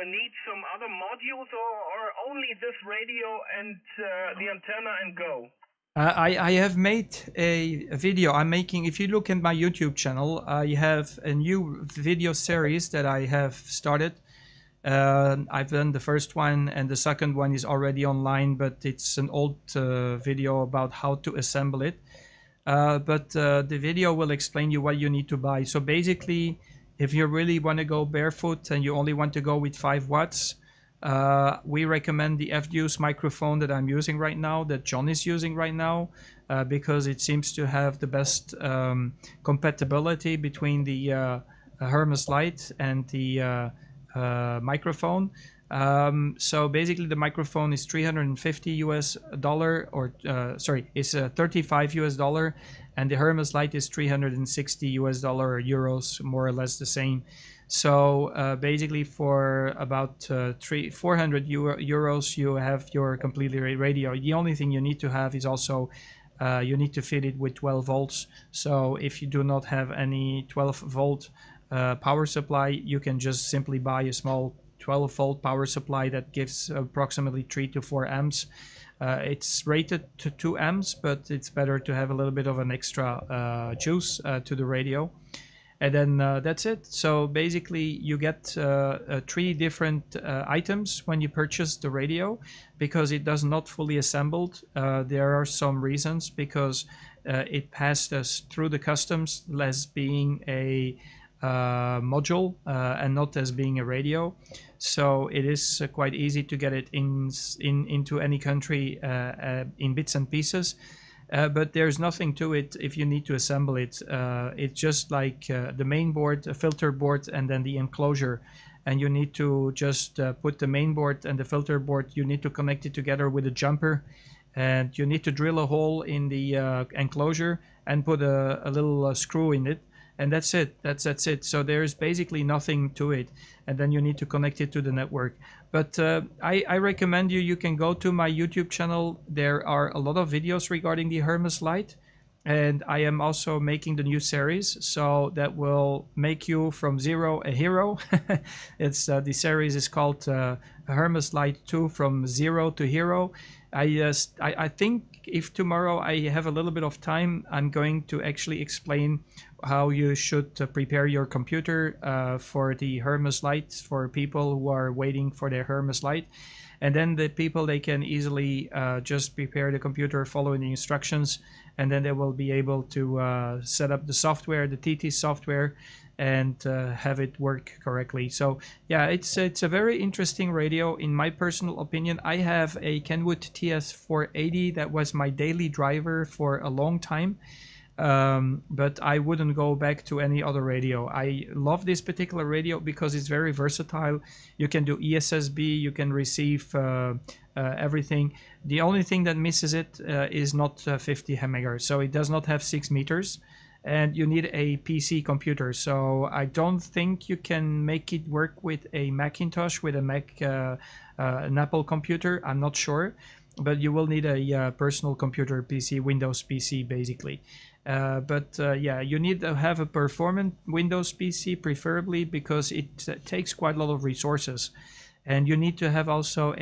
need some other modules, or only this radio and the antenna and go? I have made a video. I'm making, if you look at my YouTube channel, I have a new video series that I have started. I've done the first one, and the second one is already online, but it's an old video about how to assemble it. But the video will explain you what you need to buy. So basically, if you really want to go barefoot and you only want to go with 5 watts, we recommend the FDUS microphone that I'm using right now, that John is using right now, because it seems to have the best compatibility between the Hermes Light and the microphone. So basically the microphone is $350 or it's $35, and the Hermes Light is $360 or euros, more or less the same. So basically for about 400 euros you have your completely radio. The only thing you need to have is also you need to fit it with 12 volts. So if you do not have any 12 volt power supply, you can just simply buy a small 12 volt power supply that gives approximately 3 to 4 amps. It's rated to 2 amps, but it's better to have a little bit of an extra juice to the radio. And then that's it. So basically you get 3 different items when you purchase the radio, because it does not fully assembled. There are some reasons, because it passed us through the customs as being a module and not as being a radio. So it is quite easy to get it into any country in bits and pieces. But there's nothing to it if you need to assemble it. It's just like the main board, a filter board, and then the enclosure. And you need to just put the main board and the filter board, you need to connect it together with a jumper. And you need to drill a hole in the enclosure and put a little screw in it. And that's it. That's it. So there's basically nothing to it. And then you need to connect it to the network. But I recommend you can go to my YouTube channel. There are a lot of videos regarding the Hermes Light. And I am also making the new series. So that will make you from zero a hero. It's the series is called Hermes Light 2 from zero to hero. I think if tomorrow I have a little bit of time, I'm going to actually explain how you should prepare your computer for the Hermes Light, for people who are waiting for their Hermes Light. And then the people, they can easily just prepare the computer following the instructions, and then they will be able to set up the software, the TT software, and have it work correctly. So yeah, it's a very interesting radio in my personal opinion. I have a Kenwood TS480 that was my daily driver for a long time. But I wouldn't go back to any other radio. I love this particular radio because it's very versatile. You can do ESSB, you can receive everything. The only thing that misses it is not 50 megahertz, so it does not have 6 meters. and you need a PC computer. So I don't think you can make it work with a Macintosh, with a an Apple computer. I'm not sure, but you will need a personal computer PC, Windows PC basically. Yeah, you need to have a performant Windows PC preferably, because it takes quite a lot of resources. And you need to have also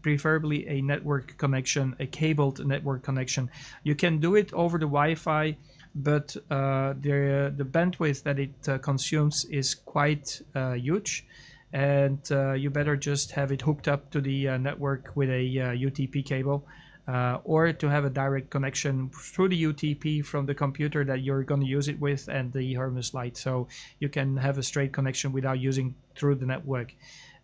preferably a network connection, a cabled network connection. You can do it over the Wi-Fi, but the bandwidth that it consumes is quite huge. And you better just have it hooked up to the network with a UTP cable, or to have a direct connection through the UTP from the computer that you're going to use it with and the Hermes light, so you can have a straight connection without using through the network.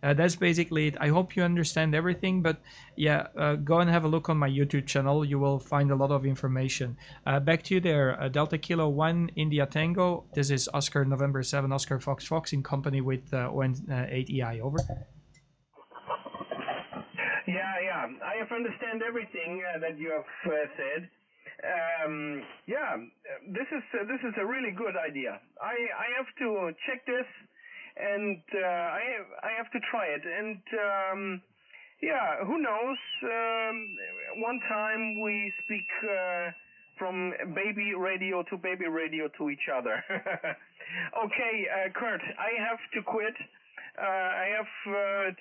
That's basically it. I hope you understand everything, but yeah, go and have a look on my YouTube channel. You will find a lot of information. Back to you there. Delta Kilo 1 India Tango. This is Oscar November 7 Oscar Fox Fox in company with ON8EI. Over. Yeah, I have understand everything that you have said. Yeah, this is a really good idea. I have to check this, and I have to try it. And yeah, who knows? One time we speak from baby radio to each other. Okay, Kurt, I have to quit. I have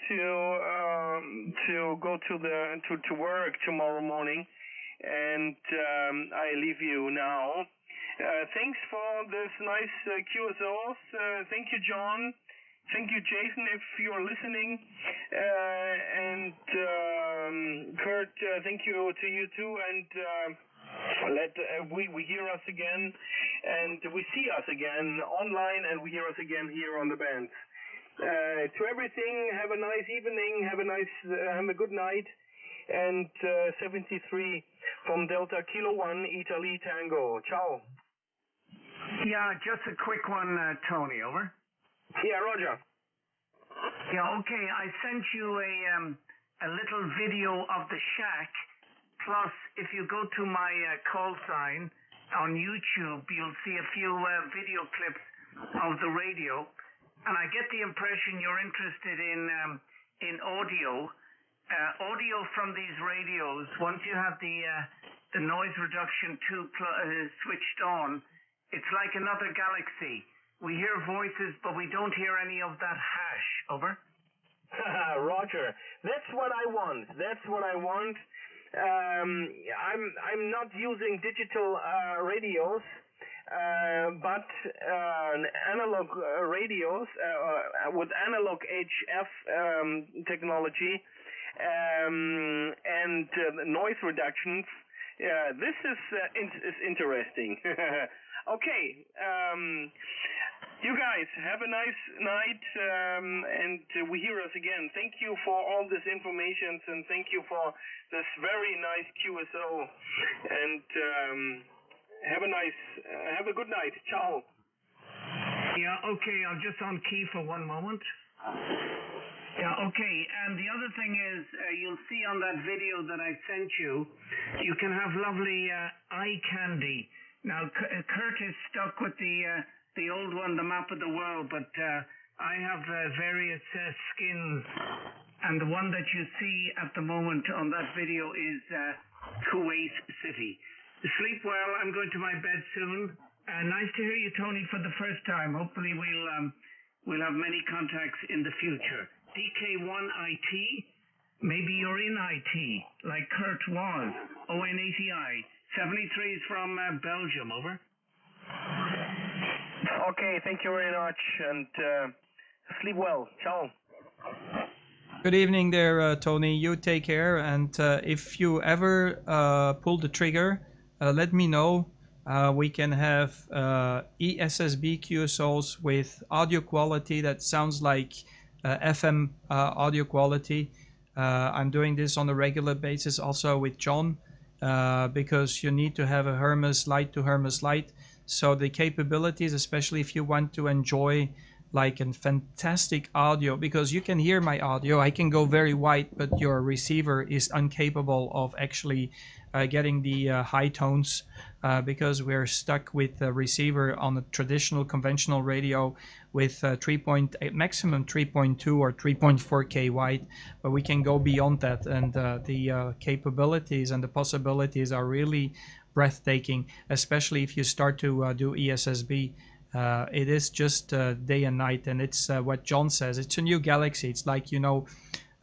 to go to work tomorrow morning, and I leave you now. Thanks for this nice QSOs. Thank you, John. Thank you, Jason, if you're listening. And Kurt, thank you to you too. And we hear us again, and we see us again online, and we hear us again here on the band. To everything, have a nice evening, have a good night, and 73 from Delta Kilo 1 Italy Tango. Ciao. Yeah, just a quick one, Tony, over. Yeah, Roger. Yeah, okay, I sent you a little video of the shack, plus if you go to my call sign on YouTube, you'll see a few video clips of the radio. And I get the impression you're interested in audio. Audio from these radios, once you have the noise reduction tube switched on, it's like another galaxy. We hear voices, but we don't hear any of that hash. Over. Roger. That's what I want. I'm not using digital radios. But analog radios with analog HF technology and noise reductions. This is interesting. Okay, you guys have a nice night, and we hear us again. Thank you for all this information, and thank you for this very nice QSO. And have a good night. Ciao. Yeah, okay, I'm just on key for one moment. Yeah, okay, and the other thing is, you'll see on that video that I sent you, you can have lovely eye candy. Now, Kurt is stuck with the old one, the map of the world, but I have various skins, and the one that you see at the moment on that video is Kuwait City. Sleep well. I'm going to my bed soon. Nice to hear you, Tony, for the first time. Hopefully we'll have many contacts in the future. DK1IT, maybe you're in IT, like Kurt was. ON8EI. 73 is from Belgium, over. Okay, thank you very much, and sleep well. Ciao. Good evening there, Tony. You take care, and if you ever pull the trigger, let me know. We can have ESSB QSOs with audio quality that sounds like FM audio quality. I'm doing this on a regular basis also with John, because you need to have a Hermes light to Hermes light. So the capabilities, especially if you want to enjoy like a fantastic audio, because you can hear my audio. I can go very wide, but your receiver is incapable of actually getting the high tones because we're stuck with the receiver on a traditional conventional radio with maximum 3.2 or 3.4K wide, but we can go beyond that, and the capabilities and the possibilities are really breathtaking, especially if you start to do ESSB. It is just day and night, and it's what John says. It's a new galaxy. It's like,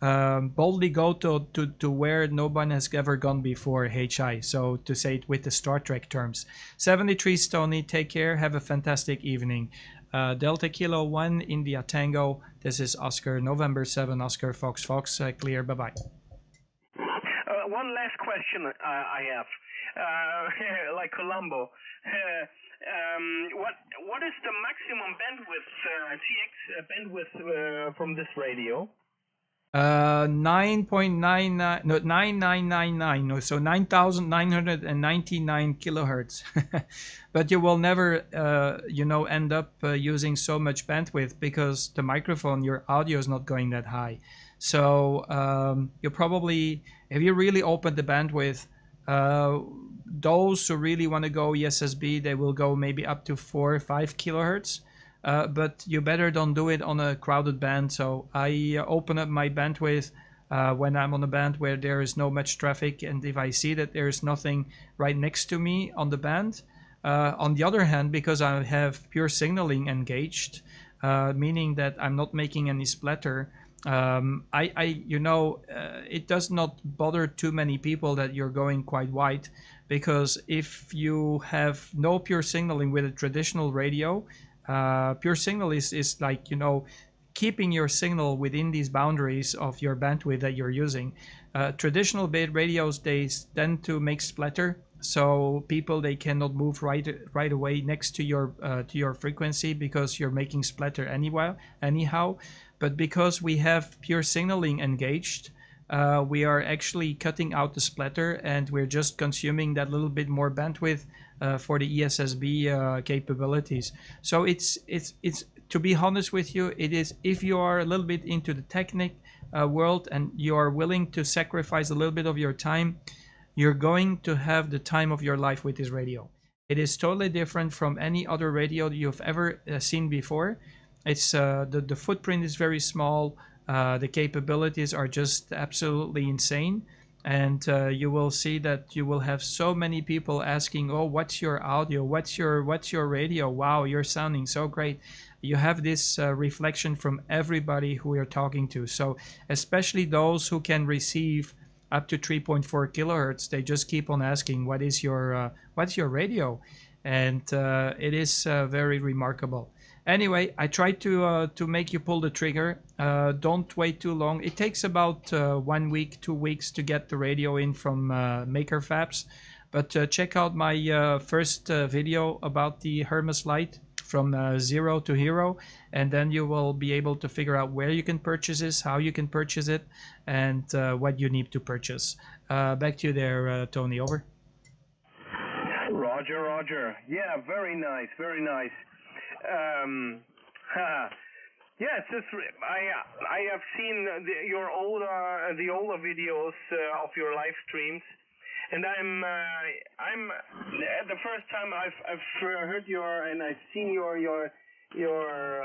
boldly go to where no one has ever gone before, HI. So to say it with the Star Trek terms. 73 Stony, take care. Have a fantastic evening. Delta Kilo 1, India Tango. This is Oscar, November 7, Oscar Fox Fox. Clear. Bye-bye. One last question I have. Like Colombo. What is the maximum bandwidth, TX bandwidth from this radio? 9.99, no, 9999, no, so 9,999 kilohertz. But you will never, end up using so much bandwidth because the microphone, your audio is not going that high. So you probably, if you really open the bandwidth, those who really want to go ESSB, they will go maybe up to 4 or 5 kilohertz. But you better don't do it on a crowded band. So I open up my bandwidth when I'm on a band where there is no much traffic, and if I see that there is nothing right next to me on the band. On the other hand, because I have pure signaling engaged, meaning that I'm not making any splatter, it does not bother too many people that you're going quite wide, because if you have no pure signaling with a traditional radio, pure signal is like, keeping your signal within these boundaries of your bandwidth that you're using. Traditional bait radios, they tend to make splatter, so people, they cannot move right away next to your frequency because you're making splatter anyhow. But because we have pure signaling engaged, we are actually cutting out the splatter, and we're just consuming that little bit more bandwidth for the ESSB capabilities. So it's to be honest with you, it is, if you are a little bit into the technic world and you are willing to sacrifice a little bit of your time, you're going to have the time of your life with this radio. It is totally different from any other radio that you've ever seen before. It's the footprint is very small. The capabilities are just absolutely insane, and you will see that you will have so many people asking, "Oh, what's your audio? What's your radio? Wow, you're sounding so great." You have this reflection from everybody who you're talking to. So especially those who can receive up to 3.4 kilohertz, they just keep on asking, "What's your radio?" And it is very remarkable. Anyway, I tried to make you pull the trigger. Don't wait too long. It takes about 1 week, 2 weeks to get the radio in from Maker Fabs. But check out my first video about the Hermes Light from zero to hero, and then you will be able to figure out where you can purchase this, how you can purchase it, and what you need to purchase. Back to you there, Tony. Over. Roger. Yeah, very nice, very nice. Yeah, it's just I have seen the older videos of your live streams, and I'm the first time I've heard and I've seen your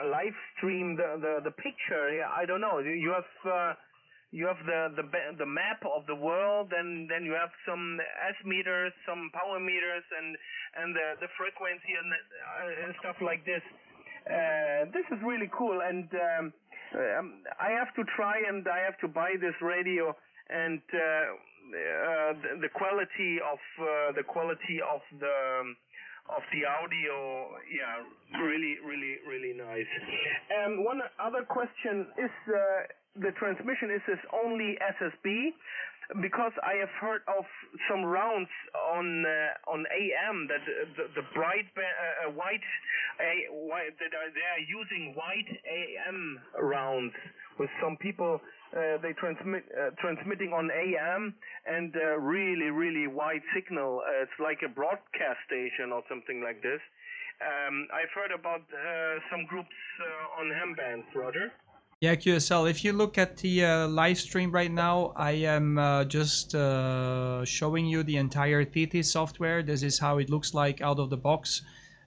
live stream, the picture. Yeah, I don't know. You have the map of the world, and then you have some S meters, some power meters, and the frequency and stuff like this. This is really cool, and I have to try, and I have to buy this radio, and the quality of the audio, yeah, really nice. One other question is, the transmission, is this only SSB? Because I have heard of some rounds on AM that the bright white that they are using white AM rounds with some people. They transmitting on AM and really wide signal. It's like a broadcast station or something like this. I've heard about some groups on ham bands, Roger. Yeah, QSL, if you look at the live stream right now, I am just showing you the entire TT software. This is how it looks like out of the box,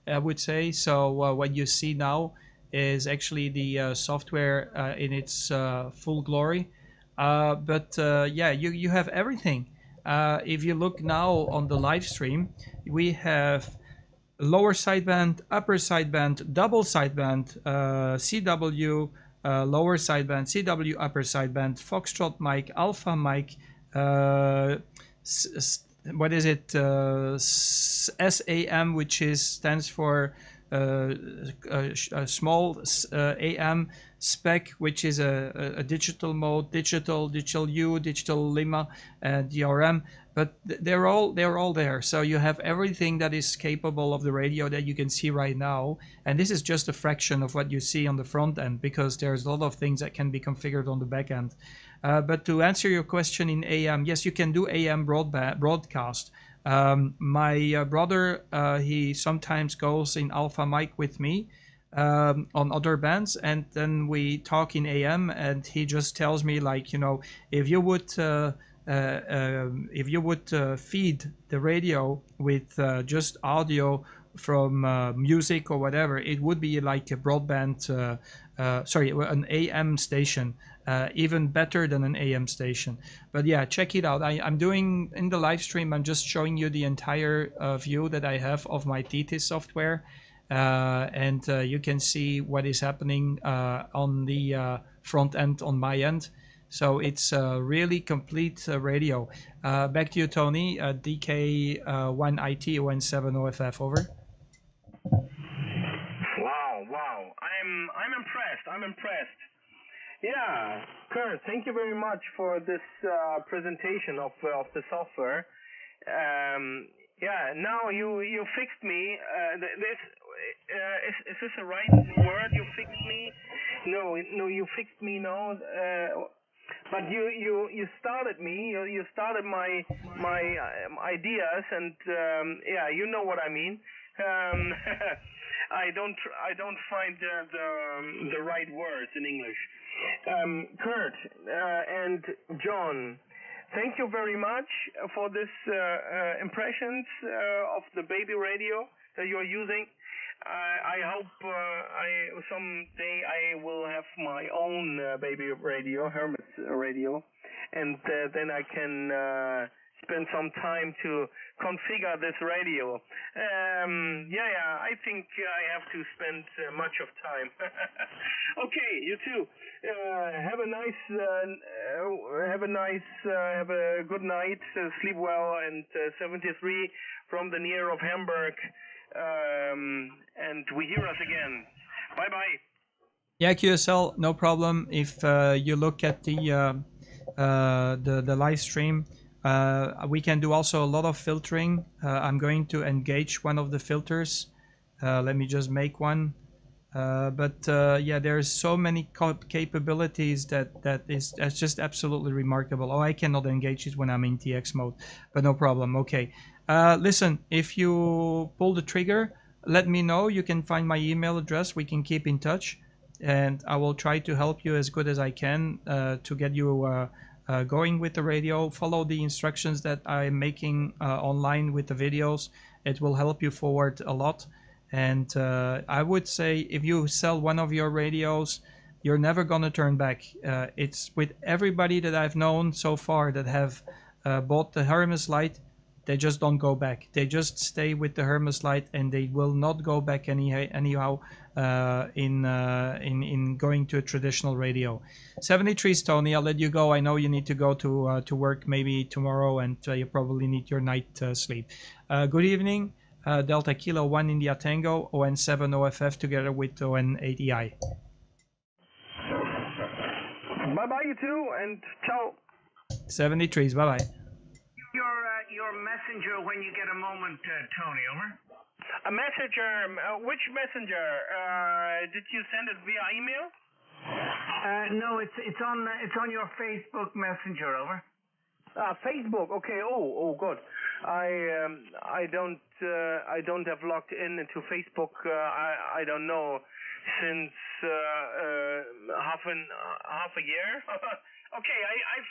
I would say. So what you see now is actually the software in its full glory. Yeah, you have everything. If you look now on the live stream, we have lower sideband, upper sideband, double sideband, CW, lower sideband, CW, upper sideband, Foxtrot mic, Alpha mic, what is it? SAM, which stands for a small AM, spec, which is a digital mode, digital U, digital Lima, and DRM. But they're all there. So you have everything that is capable of the radio that you can see right now. And this is just a fraction of what you see on the front end, because there's a lot of things that can be configured on the back end. But to answer your question in AM, yes, you can do AM broadcast. My brother, he sometimes goes in Alpha mic with me on other bands, and then we talk in AM, and he just tells me, like, you know, if you would feed the radio with just audio from music or whatever, it would be like a broadband, an AM station, even better than an AM station. But yeah, check it out. I'm doing in the live stream, I'm just showing you the entire view that I have of my TT software, and you can see what is happening on the front end on my end. So it's a really complete radio. Back to you, Tony. DK1IT17OFF, over. Wow. I'm impressed. Yeah, Kurt, thank you very much for this presentation of the software. Yeah, now you fixed me. Is this the right word? You fixed me? No, you fixed me now. But you started me. You started my ideas, and yeah, you know what I mean. I don't find the right words in English. Kurt and John, thank you very much for this impressions of the baby radio that you're using. I hope someday I will have my own baby radio, Hermes radio, and then I can spend some time to configure this radio. Yeah, I think I have to spend much of time. Okay, you too. Have a good night. Sleep well. And 73 from the near of Hamburg. And we hear us again. Bye bye. Yeah, QSL, no problem. If you look at the live stream, we can do also a lot of filtering. I'm going to engage one of the filters. Let me just make one. Yeah, there's so many capabilities that's just absolutely remarkable. Oh, I cannot engage it when I'm in TX mode, but no problem. Okay. Listen, if you pull the trigger, let me know. You can find my email address. We can keep in touch, and I will try to help you as good as I can to get you going with the radio. Follow the instructions that I'm making online with the videos. It will help you forward a lot. And I would say if you sell one of your radios, you're never going to turn back. It's with everybody that I've known so far that have bought the Hermes Light, they just don't go back. They just stay with the Hermes Light, and they will not go back anyhow in going to a traditional radio. 73 Tony, I'll let you go. I know you need to go to work maybe tomorrow, and you probably need your night sleep. Good evening. Delta Kilo 1 India Tango, ON7 OFF together with ON8EI. Bye-bye, you two, and ciao. 73s, bye-bye. Your messenger when you get a moment, Tony, over. A messenger? Which messenger? Did you send it via email? No, it's on your Facebook Messenger, over. Facebook. Okay. Oh, good. I don't have logged in into Facebook. I don't know since half a year. Okay. I've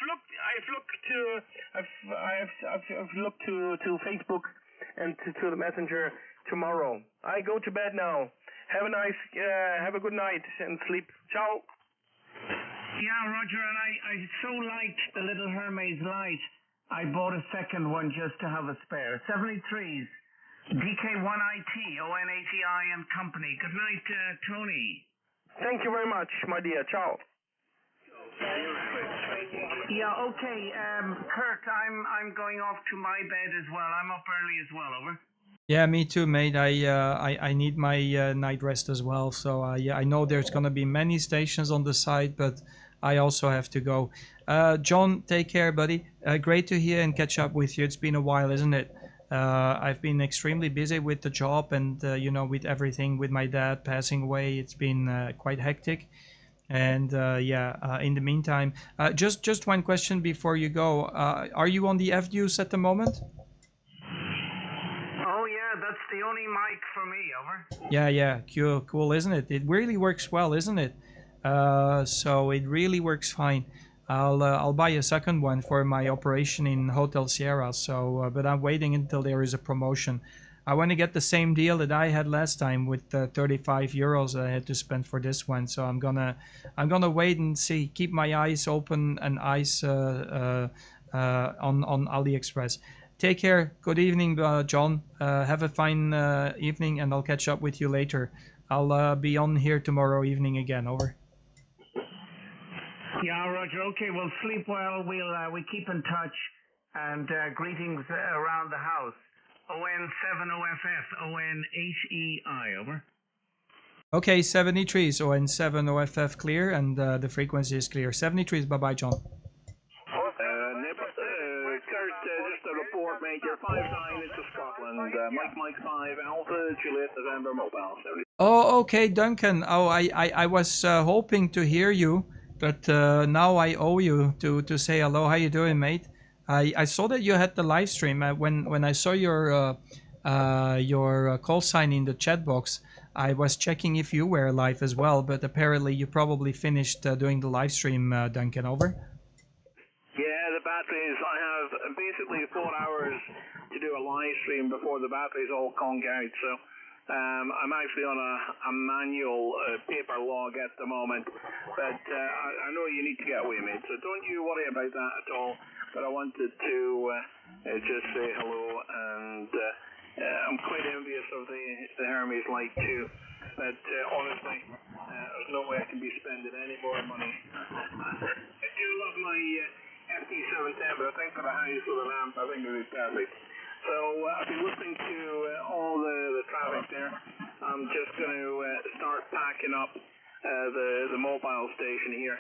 looked to Facebook and to the messenger tomorrow. I go to bed now. Have a good night and sleep. Ciao. Yeah, Roger, and I so liked the little Hermes light, I bought a second one just to have a spare. 73s, DK1IT, ON80I and Company. Good night, Tony. Thank you very much, my dear. Ciao. Yeah, okay, Kurt, I'm going off to my bed as well. I'm up early as well, over. Yeah, me too, mate. I need my night rest as well. So yeah, I know there's gonna be many stations on the site, but I also have to go. John, take care, buddy. Great to hear and catch up with you. It's been a while, isn't it? I've been extremely busy with the job and you know, with everything, with my dad passing away. It's been quite hectic. And yeah, in the meantime, just one question before you go. Are you on the FDUs at the moment? Oh yeah, that's the only mic for me, over. Yeah, cool, isn't it? It really works well, isn't it? So it really works fine. I'll buy a second one for my operation in Hotel Sierra. So, but I'm waiting until there is a promotion. I want to get the same deal that I had last time with 35 euros I had to spend for this one. So I'm gonna wait and see. Keep my eyes open and eyes on AliExpress. Take care. Good evening, John. Have a fine evening, and I'll catch up with you later. I'll be on here tomorrow evening again. Over. Yeah, Roger. Okay, well, sleep well. We keep in touch, and greetings around the house. ON7OFF, ON8EI, over. Okay, 73s, ON7OFF clear, and the frequency is clear. 73s, bye-bye, John. Kurt, just a report, mate. You're 5-9 into Scotland. Mike 5, Alpha, Juliet, November, mobile. 70. Oh, okay, Duncan. Oh, I was hoping to hear you, but now I owe you to say hello. How you doing, mate? I saw that you had the live stream. When I saw your call sign in the chat box, I was checking if you were live as well, but apparently you probably finished doing the live stream, Duncan. Over. Yeah, the batteries. I have basically 4 hours to do a live stream before the batteries all conk out. So I'm actually on a manual paper log at the moment, but I know you need to get away, mate. So don't you worry about that at all. But I wanted to just say hello, and I'm quite envious of the Hermes light too. But honestly, there's no way I can be spending any more money. I do love my FT710, but I think for the house with a lamp, I think it would be perfect. So I've been listening to all the traffic there. I'm just going to start packing up the mobile station here,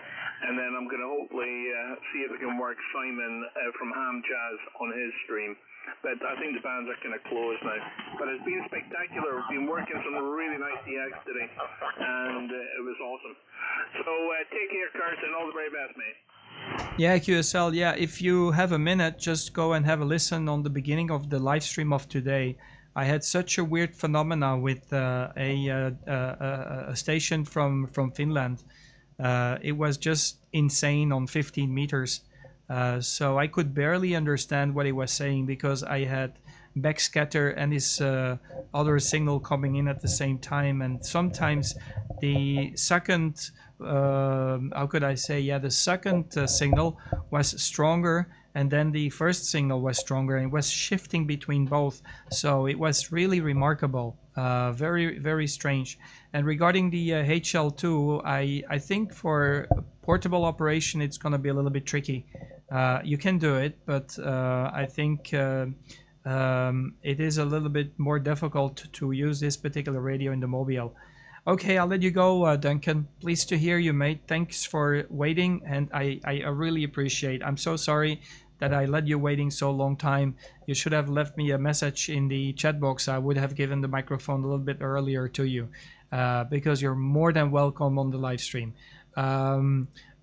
and then I'm going to hopefully see if I can work Simon from Ham Jazz on his stream. But I think the bands are kind of closed now. But it's been spectacular. We've been working some really nice DX today, and it was awesome. So take care, Kurt, and all the very best, mate. Yeah, QSL. Yeah, if you have a minute, just go and have a listen on the beginning of the live stream of today. I had such a weird phenomena with a station from Finland. It was just insane on 15 meters. So I could barely understand what he was saying because I had backscatter and his other signal coming in at the same time. And sometimes the second, how could I say? Yeah, the second signal was stronger, and then the first signal was stronger, and it was shifting between both. So it was really remarkable, very, very strange. And regarding the HL2, I think for portable operation, it's going to be a little bit tricky. You can do it, but I think it is a little bit more difficult to use this particular radio in the mobile. Okay, I'll let you go, Duncan. Pleased to hear you, mate. Thanks for waiting, and I really appreciate. I'm so sorry that I let you waiting so long time. You should have left me a message in the chat box. I would have given the microphone a little bit earlier to you, because you're more than welcome on the live stream.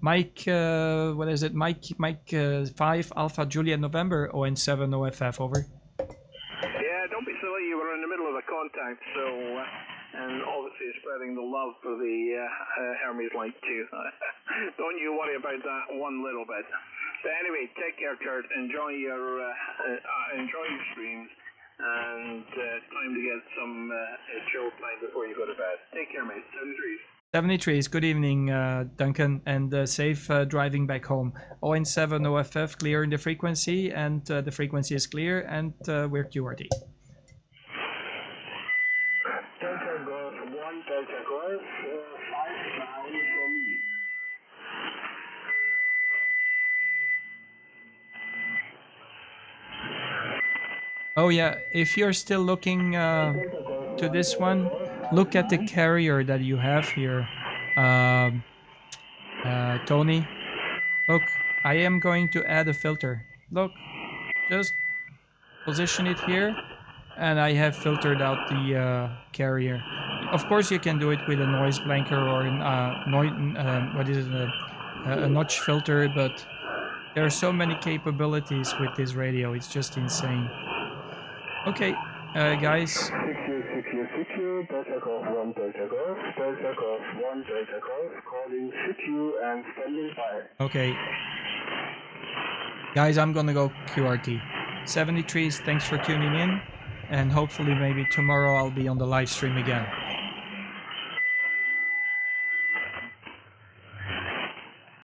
Mike, what is it? Mike 5 Alpha Juliet November ON7 OFF, over. Yeah, don't be silly. You were in the middle of a contact, so and obviously spreading the love for the Hermes light too. Don't you worry about that one little bit. But anyway, take care, Kurt. Enjoy your streams, and time to get some chill time before you go to bed. Take care, mate. 73s. Good evening, Duncan, and safe driving back home. ON7 OFF, clear in the frequency, and the frequency is clear, and we're QRT. Delta Golf 1, Delta Golf 59 for me. Oh yeah, if you're still looking to this one, look at the carrier that you have here, Tony. Look, I am going to add a filter. Look, just position it here, and I have filtered out the carrier. Of course, you can do it with a noise blanker or a notch filter, but there are so many capabilities with this radio. It's just insane. Okay, guys. 6U, Delta Golf 1, Delta Golf, Delta Golf 1, Delta Golf, calling 6U and standing by. Okay. Guys, I'm gonna go QRT. 73s, thanks for tuning in, and hopefully maybe tomorrow I'll be on the live stream again.